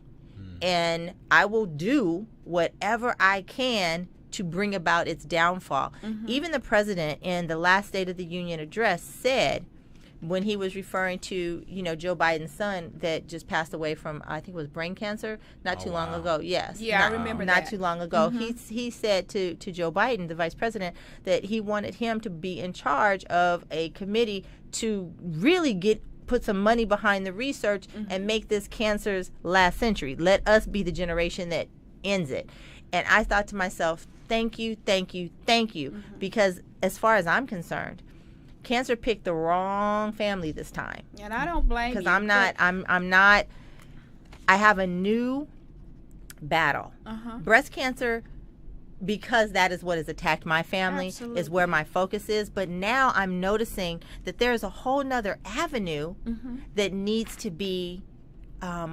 and I will do whatever I can to bring about its downfall. Even the president in the last State of the Union address said, when he was referring to, Joe Biden's son that just passed away from, I think it was brain cancer, not too long ago. Yes. Yeah, I remember that. Not too long ago. He said to Joe Biden, the vice president, that he wanted him to be in charge of a committee to really put some money behind the research and make this cancer's last century. Let us be the generation that ends it. And I thought to myself, thank you, thank you, thank you. Because as far as I'm concerned, cancer picked the wrong family this time. And I don't blame you. Because I'm not, I have a new battle. Breast cancer, because that is what has attacked my family, is where my focus is. But now I'm noticing that there's a whole nother avenue that needs to be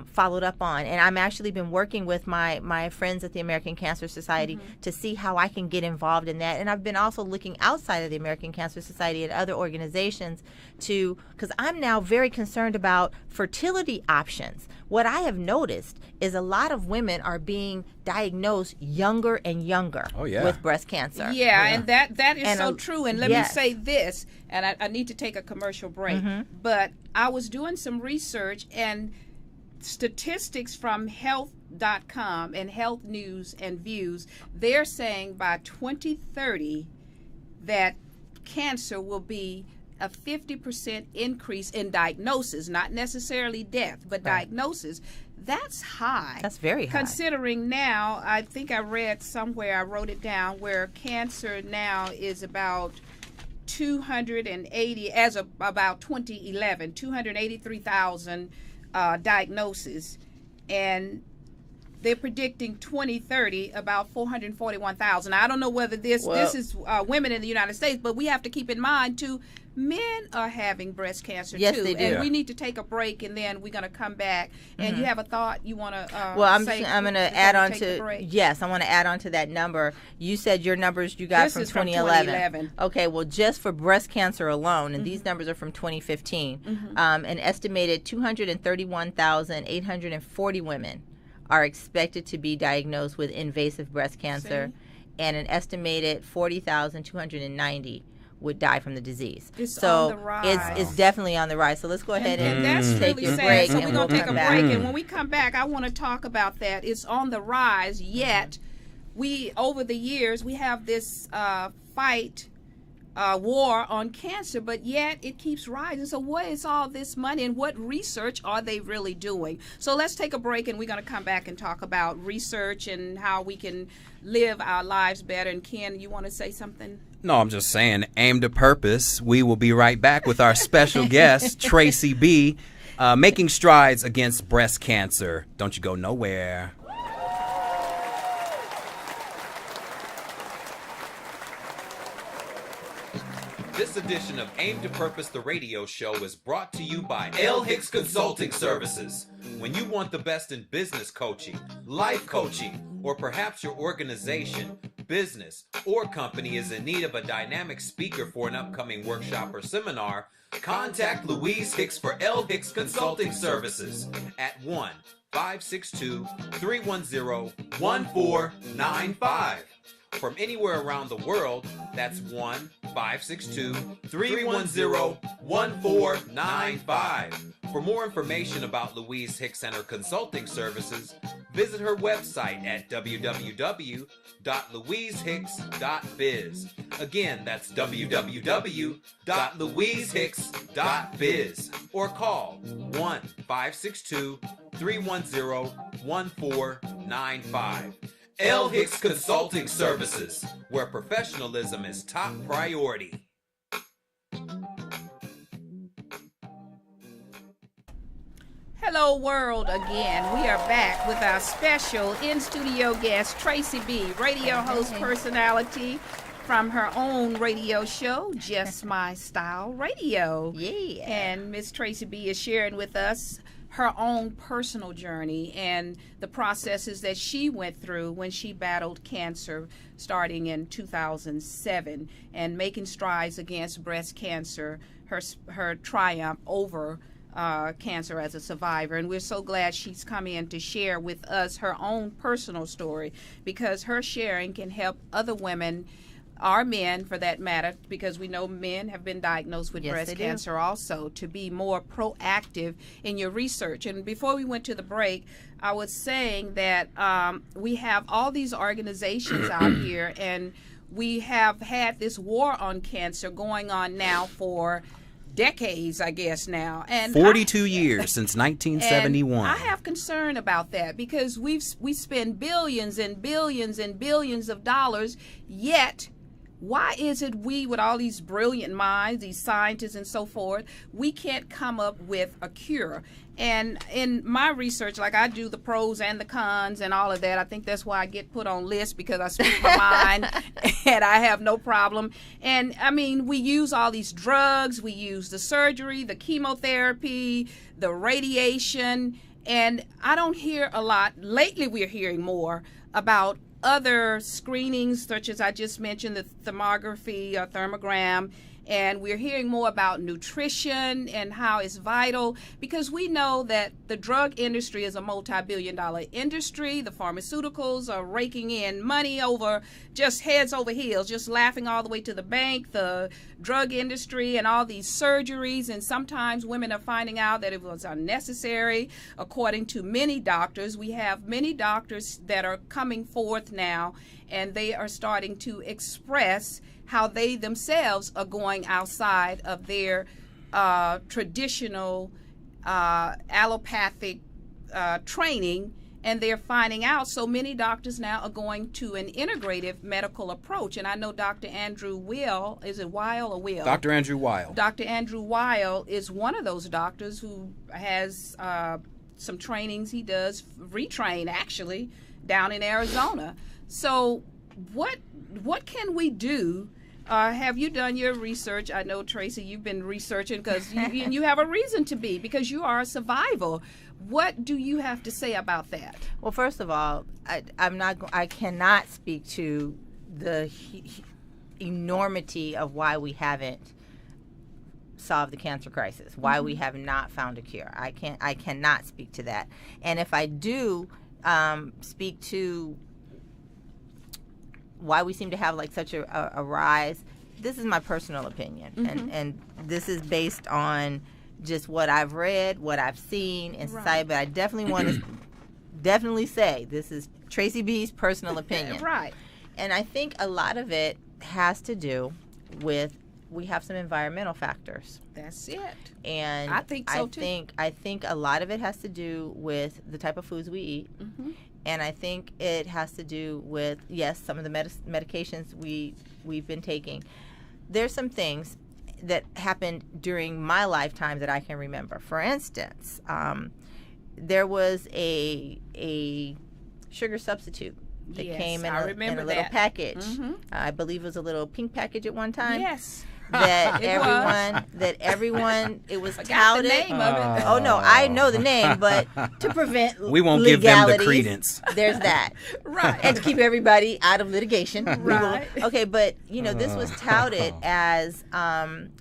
followed up on. And I'm actually been working with my friends at the American Cancer Society to see how I can get involved in that. And I've been also looking outside of the American Cancer Society at other organizations because I'm now very concerned about fertility options. What I have noticed is a lot of women are being diagnosed younger and younger with breast cancer. And that is so true. And let me say this, and I need to take a commercial break, but I was doing some research, and statistics from health.com and Health News and Views, they're saying by 2030 that cancer will be a 50% increase in diagnosis, not necessarily death, but diagnosis. That's high. That's very high. Considering now, I think I read somewhere, I wrote it down, where cancer now is about 280, as of about 2011, 283,000 diagnoses, and they're predicting 2030 about 441,000. I don't know whether this is women in the United States, but we have to keep in mind too, men are having breast cancer too. They do. And we need to take a break, and then we're going to come back. And you have a thought you want to I'm going to add on to, yes, I want to add on to that number. You said your numbers you got from 2011. Okay, well, just for breast cancer alone, and these numbers are from 2015, an estimated 231,840 women are expected to be diagnosed with invasive breast cancer, and an estimated 40,290 would die from the disease. It's on the rise. It's definitely on the rise. So let's go ahead and that's take really your sad. break. So we're going to take a back. break, and when we come back, I want to talk about that. It's on the rise, yet we, over the years, we have this war on cancer, but yet it keeps rising. So what is all this money, and what research are they really doing? So let's take a break, and we're going to come back and talk about research and how we can live our lives better. And Ken, you want to say something? No, I'm just saying, aim to purpose. We will be right back with our special guest, Tracie B, making strides against breast cancer. Don't you go nowhere. This edition of Aim to Purpose, the radio show, is brought to you by L. Hicks Consulting Services. When you want the best in business coaching, life coaching, or perhaps your organization, business, or company is in need of a dynamic speaker for an upcoming workshop or seminar, contact Louise Hicks for L. Hicks Consulting Services at 1-562-310-1495. From anywhere around the world, that's 1-562-310-1495. For more information about Louise Hicks and her consulting services, visit her website at www.louisehicks.biz. Again, that's www.louisehicks.biz. Or call 1-562-310-1495. L. Hicks Consulting Services, where professionalism is top priority. Hello world again. We are back with our special in-studio guest, Tracie B, radio host personality from her own radio show, Jus My Style Radio. Yeah. And Miss Tracie B is sharing with us her own personal journey and the processes that she went through when she battled cancer starting in 2007 and making strides against breast cancer, her triumph over cancer as a survivor. And we're so glad she's come in to share with us her own personal story, because her sharing can help other women, or men for that matter, because we know men have been diagnosed with breast cancer also, to be more proactive in your research. And before we went to the break, I was saying that we have all these organizations out here, and we have had this war on cancer going on now for decades, I guess now. And 42 years since 1971. And I have concern about that because we spend billions and billions and billions of dollars, yet why is it we, with all these brilliant minds, these scientists and so forth, we can't come up with a cure? And in my research, like I do the pros and the cons and all of that, I think that's why I get put on lists, because I speak my mind and I have no problem. And I mean, we use all these drugs, we use the surgery, the chemotherapy, the radiation, and I don't hear a lot. Lately, we're hearing more about other screenings, such as I just mentioned, the thermography or thermogram, and we're hearing more about nutrition and how it's vital, because we know that the drug industry is a multi-billion-dollar industry. The pharmaceuticals are raking in money over just heads over heels, just laughing all the way to the bank. The drug industry and all these surgeries, and sometimes women are finding out that it was unnecessary. According to many doctors, we have many doctors that are coming forth now, and they are starting to express how they themselves are going outside of their traditional allopathic training, and they're finding out. So many doctors now are going to an integrative medical approach. And I know Dr. Andrew Weil, is it Weil or Will? Dr. Andrew Weil. Dr. Andrew Weil is one of those doctors who has some trainings he does, retrain actually, down in Arizona. So what can we do? Have you done your research? I know, Tracie, you've been researching because you have a reason to be, because you are a survivor. What do you have to say about that? Well, first of all, I cannot speak to the enormity of why we haven't solved the cancer crisis, why we have not found a cure. I cannot speak to that. And if I do speak to why we seem to have like such a rise, this is my personal opinion, and this is based on just what I've read, what I've seen in society. But I definitely want to definitely say this is Tracie B's personal opinion. Right. And I think a lot of it has to do with, we have some environmental factors. That's it. And I think so too. I think a lot of it has to do with the type of foods we eat. And I think it has to do with, yes, some of the medications we've been taking. There's some things that happened during my lifetime that I can remember. For instance, there was a sugar substitute that came in a little package. I believe it was a little pink package at one time. Yes. That everyone, it was touted. The name of it. Oh no, I know the name, but to prevent we won't give them the credence. There's that. Right. And to keep everybody out of litigation. Right. Okay, but this was touted as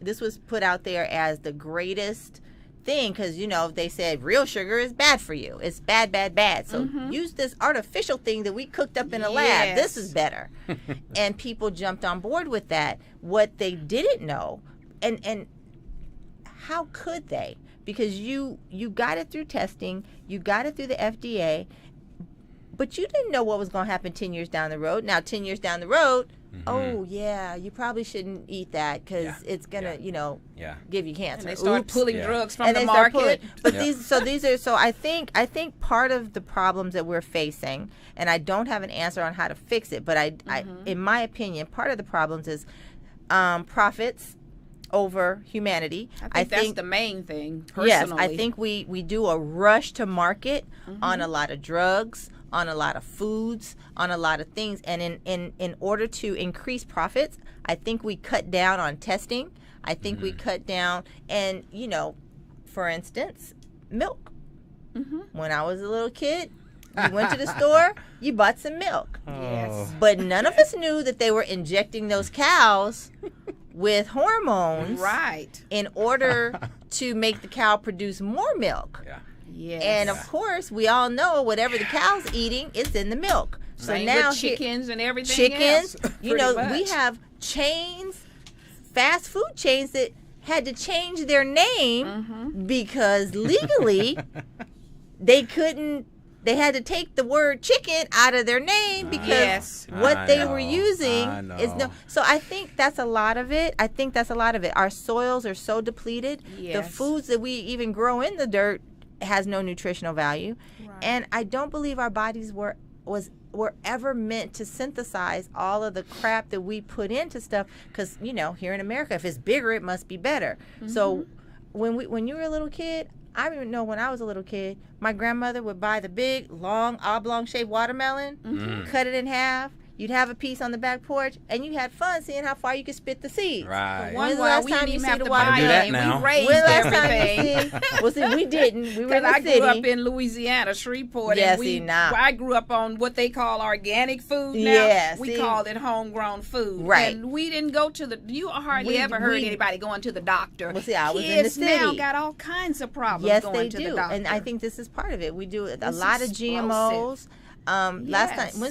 this was put out there as the greatest thing, because they said real sugar is bad for you. It's bad. So use this artificial thing that we cooked up in a lab. This is better. And people jumped on board with that. What they didn't know, and how could they? Because you got it through testing, you got it through the FDA, but you didn't know what was going to happen 10 years down the road. Now 10 years down the road, oh yeah, you probably shouldn't eat that because it's gonna, give you cancer. And they start pulling drugs from the market. But I think part of the problems that we're facing, and I don't have an answer on how to fix it, but I in my opinion, part of the problems is profits over humanity. I think that's the main thing, personally. Yes, I think we do a rush to market on a lot of drugs, on a lot of foods, on a lot of things. And in order to increase profits, I think we cut down on testing. I think we cut down, and, for instance, milk. When I was a little kid, you went to the store, you bought some milk. Yes. But none of us knew that they were injecting those cows with hormones in order to make the cow produce more milk. Yes. And of course, we all know whatever the cow's eating, it's in the milk. So same now with chickens and everything else. We have chains, fast food chains that had to change their name because legally they couldn't they had to take the word chicken out of their name because what they were using is no. So I think that's a lot of it. Our soils are so depleted. The foods that we even grow in the dirt has no nutritional value. Right. And I don't believe our bodies were ever meant to synthesize all of the crap that we put into stuff, because here in America, if it's bigger, it must be better. So when you were a little kid, I even know when I was a little kid, my grandmother would buy the big, long, oblong-shaped watermelon, cut it in half. You'd have a piece on the back porch, and you had fun seeing how far you could spit the seeds. Right. One while we didn't even have to buy do that now. We raised everything. Well, see, we didn't. We were in the city. I grew up in Louisiana, Shreveport, and I grew up on what they call organic food now. Yeah, we called it homegrown food. Right. And we didn't go to you hardly ever heard anybody going to the doctor. Well, see, I was Kids in the city. now got all kinds of problems going to the doctor. And I think this is part of it. We do a lot of GMOs. When's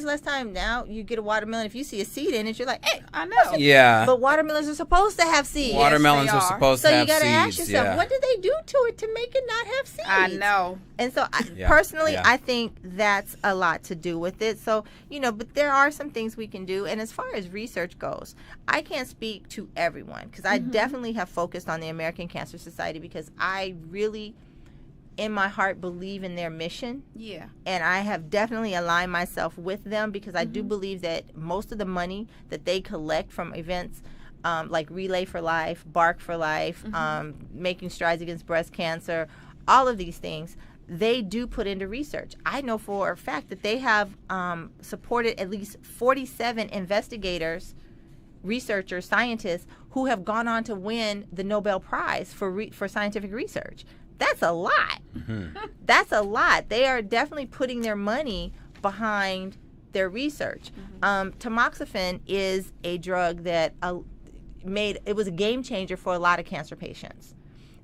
the last time now you get a watermelon, if you see a seed in it, you're like, hey, I know. Yeah. But watermelons are supposed to have seeds. Watermelons are supposed to have seeds. So you got to ask yourself, what did they do to it to make it not have seeds? I know. And so personally, I think that's a lot to do with it. So, but there are some things we can do. And as far as research goes, I can't speak to everyone, because I definitely have focused on the American Cancer Society, because I really, in my heart, believe in their mission. Yeah. And I have definitely aligned myself with them, because I do believe that most of the money that they collect from events like Relay for Life, Bark for Life, Making Strides Against Breast Cancer, all of these things, they do put into research. I know for a fact that they have supported at least 47 investigators, researchers, scientists who have gone on to win the Nobel Prize for scientific research. That's a lot. That's a lot. They are definitely putting their money behind their research. Tamoxifen is a drug that it was a game changer for a lot of cancer patients.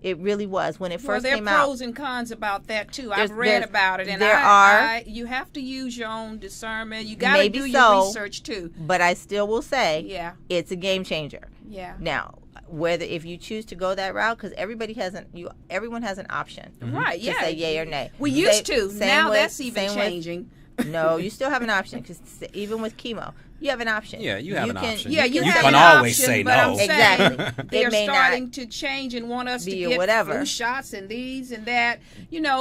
It really was. When it first came out. There are pros and cons about that too. I've read about it, and you have to use your own discernment. You got to do your research too. But I still will say, it's a game changer. Yeah. Now, whether if you choose to go that route, because everyone has an option, right? To say yay or nay. We used to. Now that's even changing. No, you still have an option, because even with chemo, you have an option. Yeah, you have an option. Yeah, you can always say no. Exactly. They're starting to change and want us to get flu shots and these and that,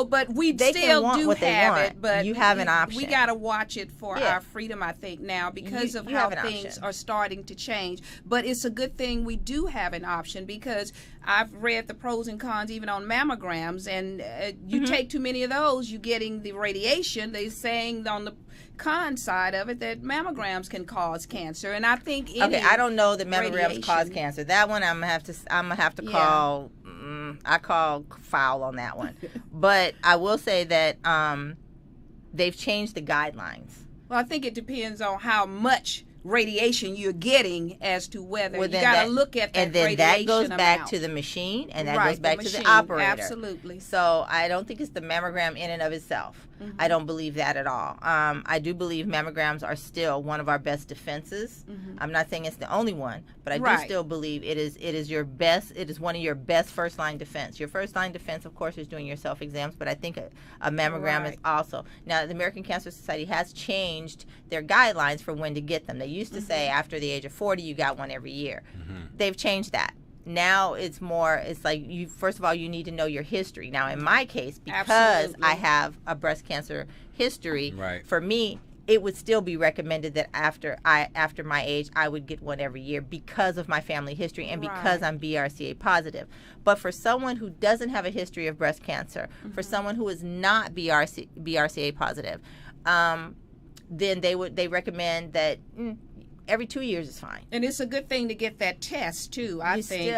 but we still do have it. But you have an option. We got to watch it for our freedom, I think, now, because of how things are starting to change. But it's a good thing we do have an option, because I've read the pros and cons even on mammograms, and you take too many of those, you're getting the radiation. They're saying on the con side of it that mammograms can cause cancer, and I think I don't know that mammograms cause cancer. That one I'm gonna have to call. I call foul on that one. But I will say that they've changed the guidelines. Well, I think it depends on how much radiation you're getting as to whether you got to look at that. And then radiation that goes back amount to the machine, and that goes back to the operator. Absolutely. So I don't think it's the mammogram in and of itself. I don't believe that at all. I do believe mammograms are still one of our best defenses. I'm not saying it's the only one, but I do still believe it is your best. It is one of your best first line defense. Your first line defense, of course, is doing your self exams, but I think a mammogram is also. Now, the American Cancer Society has changed their guidelines for when to get them. They used to say after the age of 40 you got one every year. They've changed that. Now it's like first of all, you need to know your history. Now, in my case, because I have a breast cancer history, for me, it would still be recommended that after my age, I would get one every year because of my family history and because I'm BRCA positive. But for someone who doesn't have a history of breast cancer, for someone who is not BRCA positive, then they recommend that every 2 years is fine. And it's a good thing to get that test too, I think.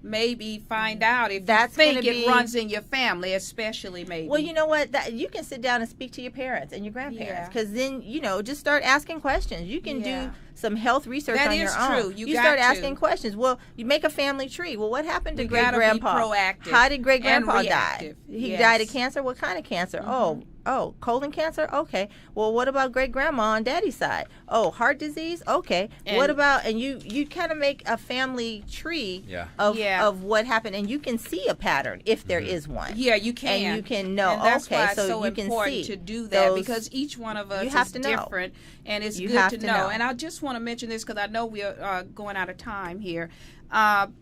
Maybe find out if you think it runs in your family, especially maybe. Well, you know what? You can sit down and speak to your parents and your grandparents, because then, just start asking questions. You can do some health research on your own. That is true. You start asking questions. Well, you make a family tree. Well, what happened to great-grandpa? Be proactive. How did great-grandpa die? He died of cancer? What kind of cancer? Oh, Oh, colon cancer? Okay. Well, what about great grandma on daddy's side? Oh, heart disease? Okay. And what about, and you kind of make a family tree of what happened, and you can see a pattern if there is one. Yeah, you can. And you can know, and that's okay, why it's so so you can important see to do that, those, because each one of us have is to know. different, and it's You good have to to know. know. And I just want to mention this because I know we are going out of time here.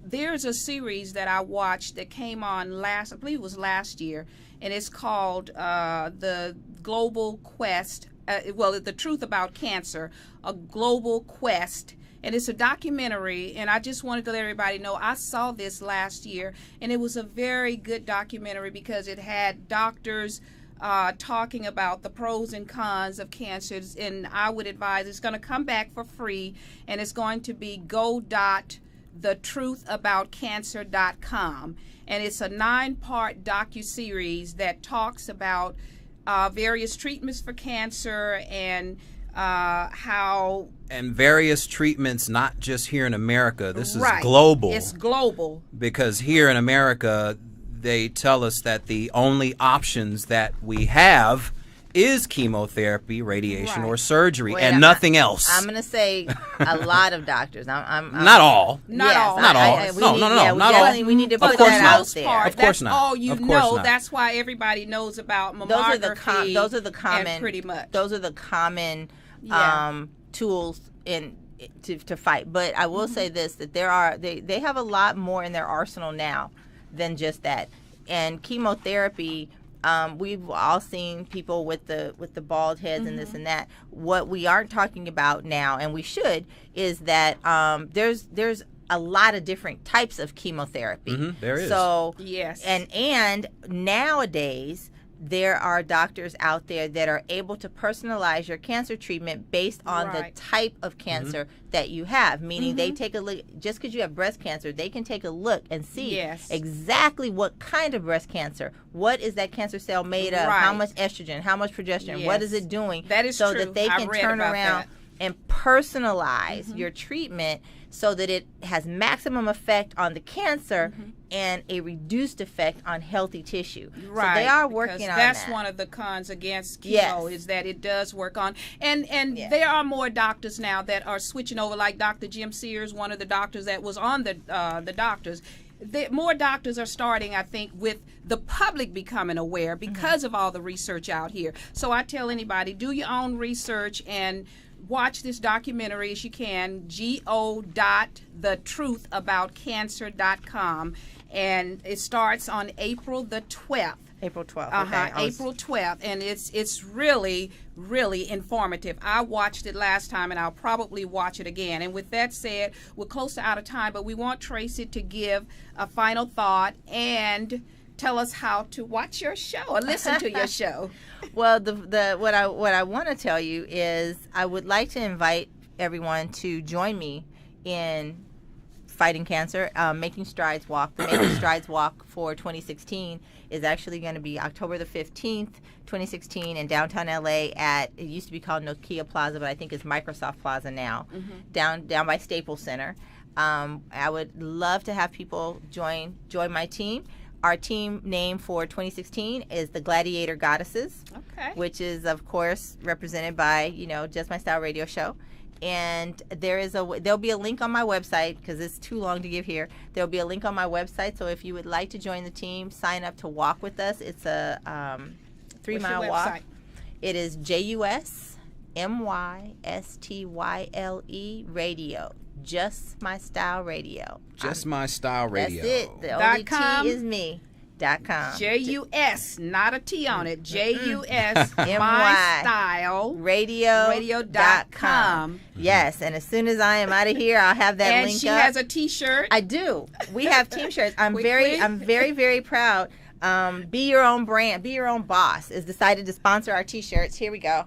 There's a series that I watched that came on I believe it was last year, and it's called The Global Quest, The Truth About Cancer, A Global Quest. And it's a documentary, and I just wanted to let everybody know I saw this last year, and it was a very good documentary because it had doctors talking about the pros and cons of cancers, and I would advise it's going to come back for free, and it's going to be go.thetruthaboutcancer.com, and it's a 9-part docuseries that talks about various treatments for cancer and how and various treatments, not just here in America. This is right. global. It's global. Because here in America, they tell us that the only options that we have is chemotherapy, radiation, or surgery, and nothing else. I'm going to say a lot of doctors. I'm not all. Not all. Not all. No, not all. We need to put course that not. out there. Of course that's not. all you Of course know. not. That's why everybody knows about mammography. Those are the common. and pretty much. Those are the common tools to fight. But I will say this: that they have a lot more in their arsenal now than just that. And chemotherapy. We've all seen people with the bald heads and this and that. What we aren't talking about now, and we should, is that there's a lot of different types of chemotherapy. There is. So yes, and nowadays there are doctors out there that are able to personalize your cancer treatment based on the type of cancer that you have. Meaning they take a look, just because you have breast cancer, they can take a look and see exactly what kind of breast cancer, what is that cancer cell made of, how much estrogen, how much progesterone, what is it doing, that is so true. that they can turn around and personalize your treatment so that it has maximum effect on the cancer and a reduced effect on healthy tissue. Right. So they are working on that. That's one of the cons against chemo is that it does work on. And there are more doctors now that are switching over, like Dr. Jim Sears, one of the doctors that was on the doctors. More doctors are starting, I think, with the public becoming aware because of all the research out here. So I tell anybody, do your own research and watch this documentary as you can, go.thetruthaboutcancer.com, and it starts on April the 12th. April 12th. Okay. April 12th, and it's really, really informative. I watched it last time, and I'll probably watch it again. And with that said, we're close to out of time, but we want Tracie to give a final thought and tell us how to watch your show or listen to your show. Well, what I want to tell you is I would like to invite everyone to join me in fighting cancer, Making Strides Walk. The Making Strides Walk for 2016 is actually going to be October the 15th, 2016 in downtown LA at, it used to be called Nokia Plaza, but I think it's Microsoft Plaza now, down by Staples Center. I would love to have people join my team. Our team name for 2016 is the Gladiator Goddesses, which is, of course, represented by, Jus My Style Radio Show. And there'll be a link on my website, because it's too long to give here. There'll be a link on my website, so if you would like to join the team, sign up to walk with us. It's a 3-mile walk. It is JUSMYSTYLE Radio. Jus My Style Radio. Jus My Style Radio. That's it. The only T is me. .com. JUS, not a T on it. JUS My Style Radio.com. Yes, and as soon as I am out of here, I'll have that link up. And she has a T-shirt. I do. We have T-shirts. I'm very, very proud. Be Your Own Brand, Be Your Own Boss has decided to sponsor our T-shirts. Here we go.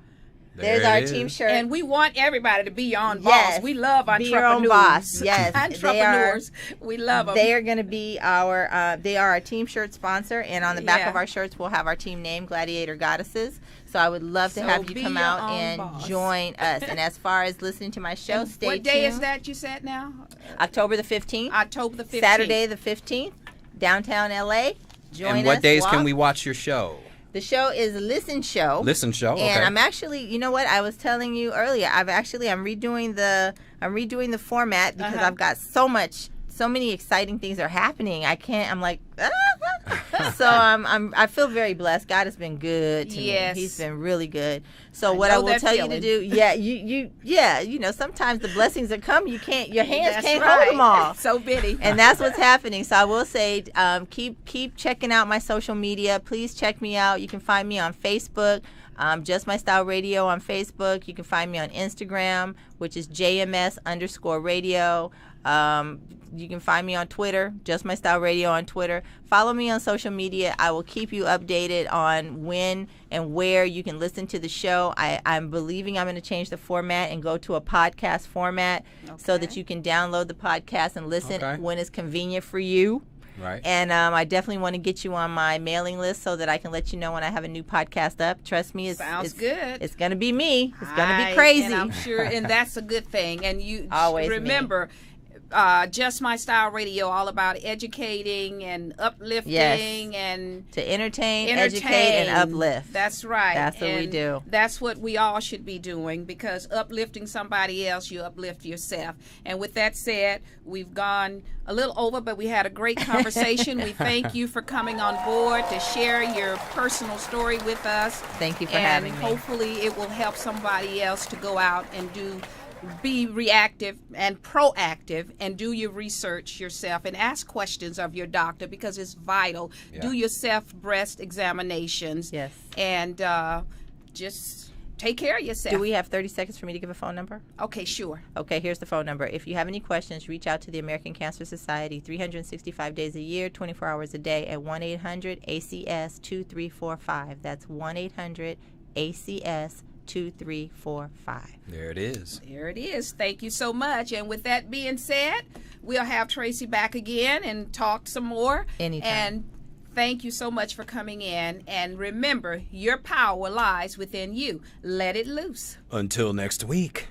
There's our team shirt. And we want everybody to be your own boss. We love entrepreneurs. Be your own boss. Yes. Entrepreneurs. We love them. They are going to be they are our team shirt sponsor. And on the back of our shirts, we'll have our team name, Gladiator Goddesses. So I would love to have you come out and join us. And as far as listening to my show, stay tuned. What day is that you said now? October the 15th. October the 15th. Saturday the 15th, downtown LA. Join us. And what days can we watch your show? The show is Listen Show. Listen Show. Okay. And I'm actually, you know what? I was telling you earlier. I'm redoing the format because I've got so many exciting things are happening. I'm like, so I feel very blessed. God has been good to me. He's been really good. So what I will tell you to do, you know, sometimes the blessings that come, your hands can't hold them all. So bitty. And that's what's happening. So I will say, keep checking out my social media. Please check me out. You can find me on Facebook. Jus My Style Radio on Facebook. You can find me on Instagram, which is JMS_radio. You can find me on Twitter, Jus My Style Radio on Twitter. Follow me on social media. I will keep you updated on when and where you can listen to the show. I'm believing I'm going to change the format and go to a podcast format so that you can download the podcast and listen when it's convenient for you. Right. And I definitely want to get you on my mailing list so that I can let you know when I have a new podcast up. Trust me, sounds good. It's going to be me. It's going to be crazy. And I'm sure, and that's a good thing. And you always remember, Jus My Style Radio, all about educating and uplifting and to entertain, educate, and uplift. That's right. That's what we do. That's what we all should be doing, because uplifting somebody else, you uplift yourself. And with that said, we've gone a little over, but we had a great conversation. We thank you for coming on board to share your personal story with us. Thank you for having me. And hopefully it will help somebody else to go out and be reactive and proactive and do your research yourself and ask questions of your doctor, because it's vital. Do your self-breast examinations. Yes. And just take care of yourself. Do we have 30 seconds for me to give a phone number? Okay, sure. Okay, here's the phone number. If you have any questions, reach out to the American Cancer Society 365 days a year, 24 hours a day at 1-800-ACS-2345. That's 1-800-ACS-2345. There it is. There it is. Thank you so much. And with that being said, we'll have Tracie back again and talk some more. Anytime. And thank you so much for coming in. And remember, your power lies within you. Let it loose. Until next week.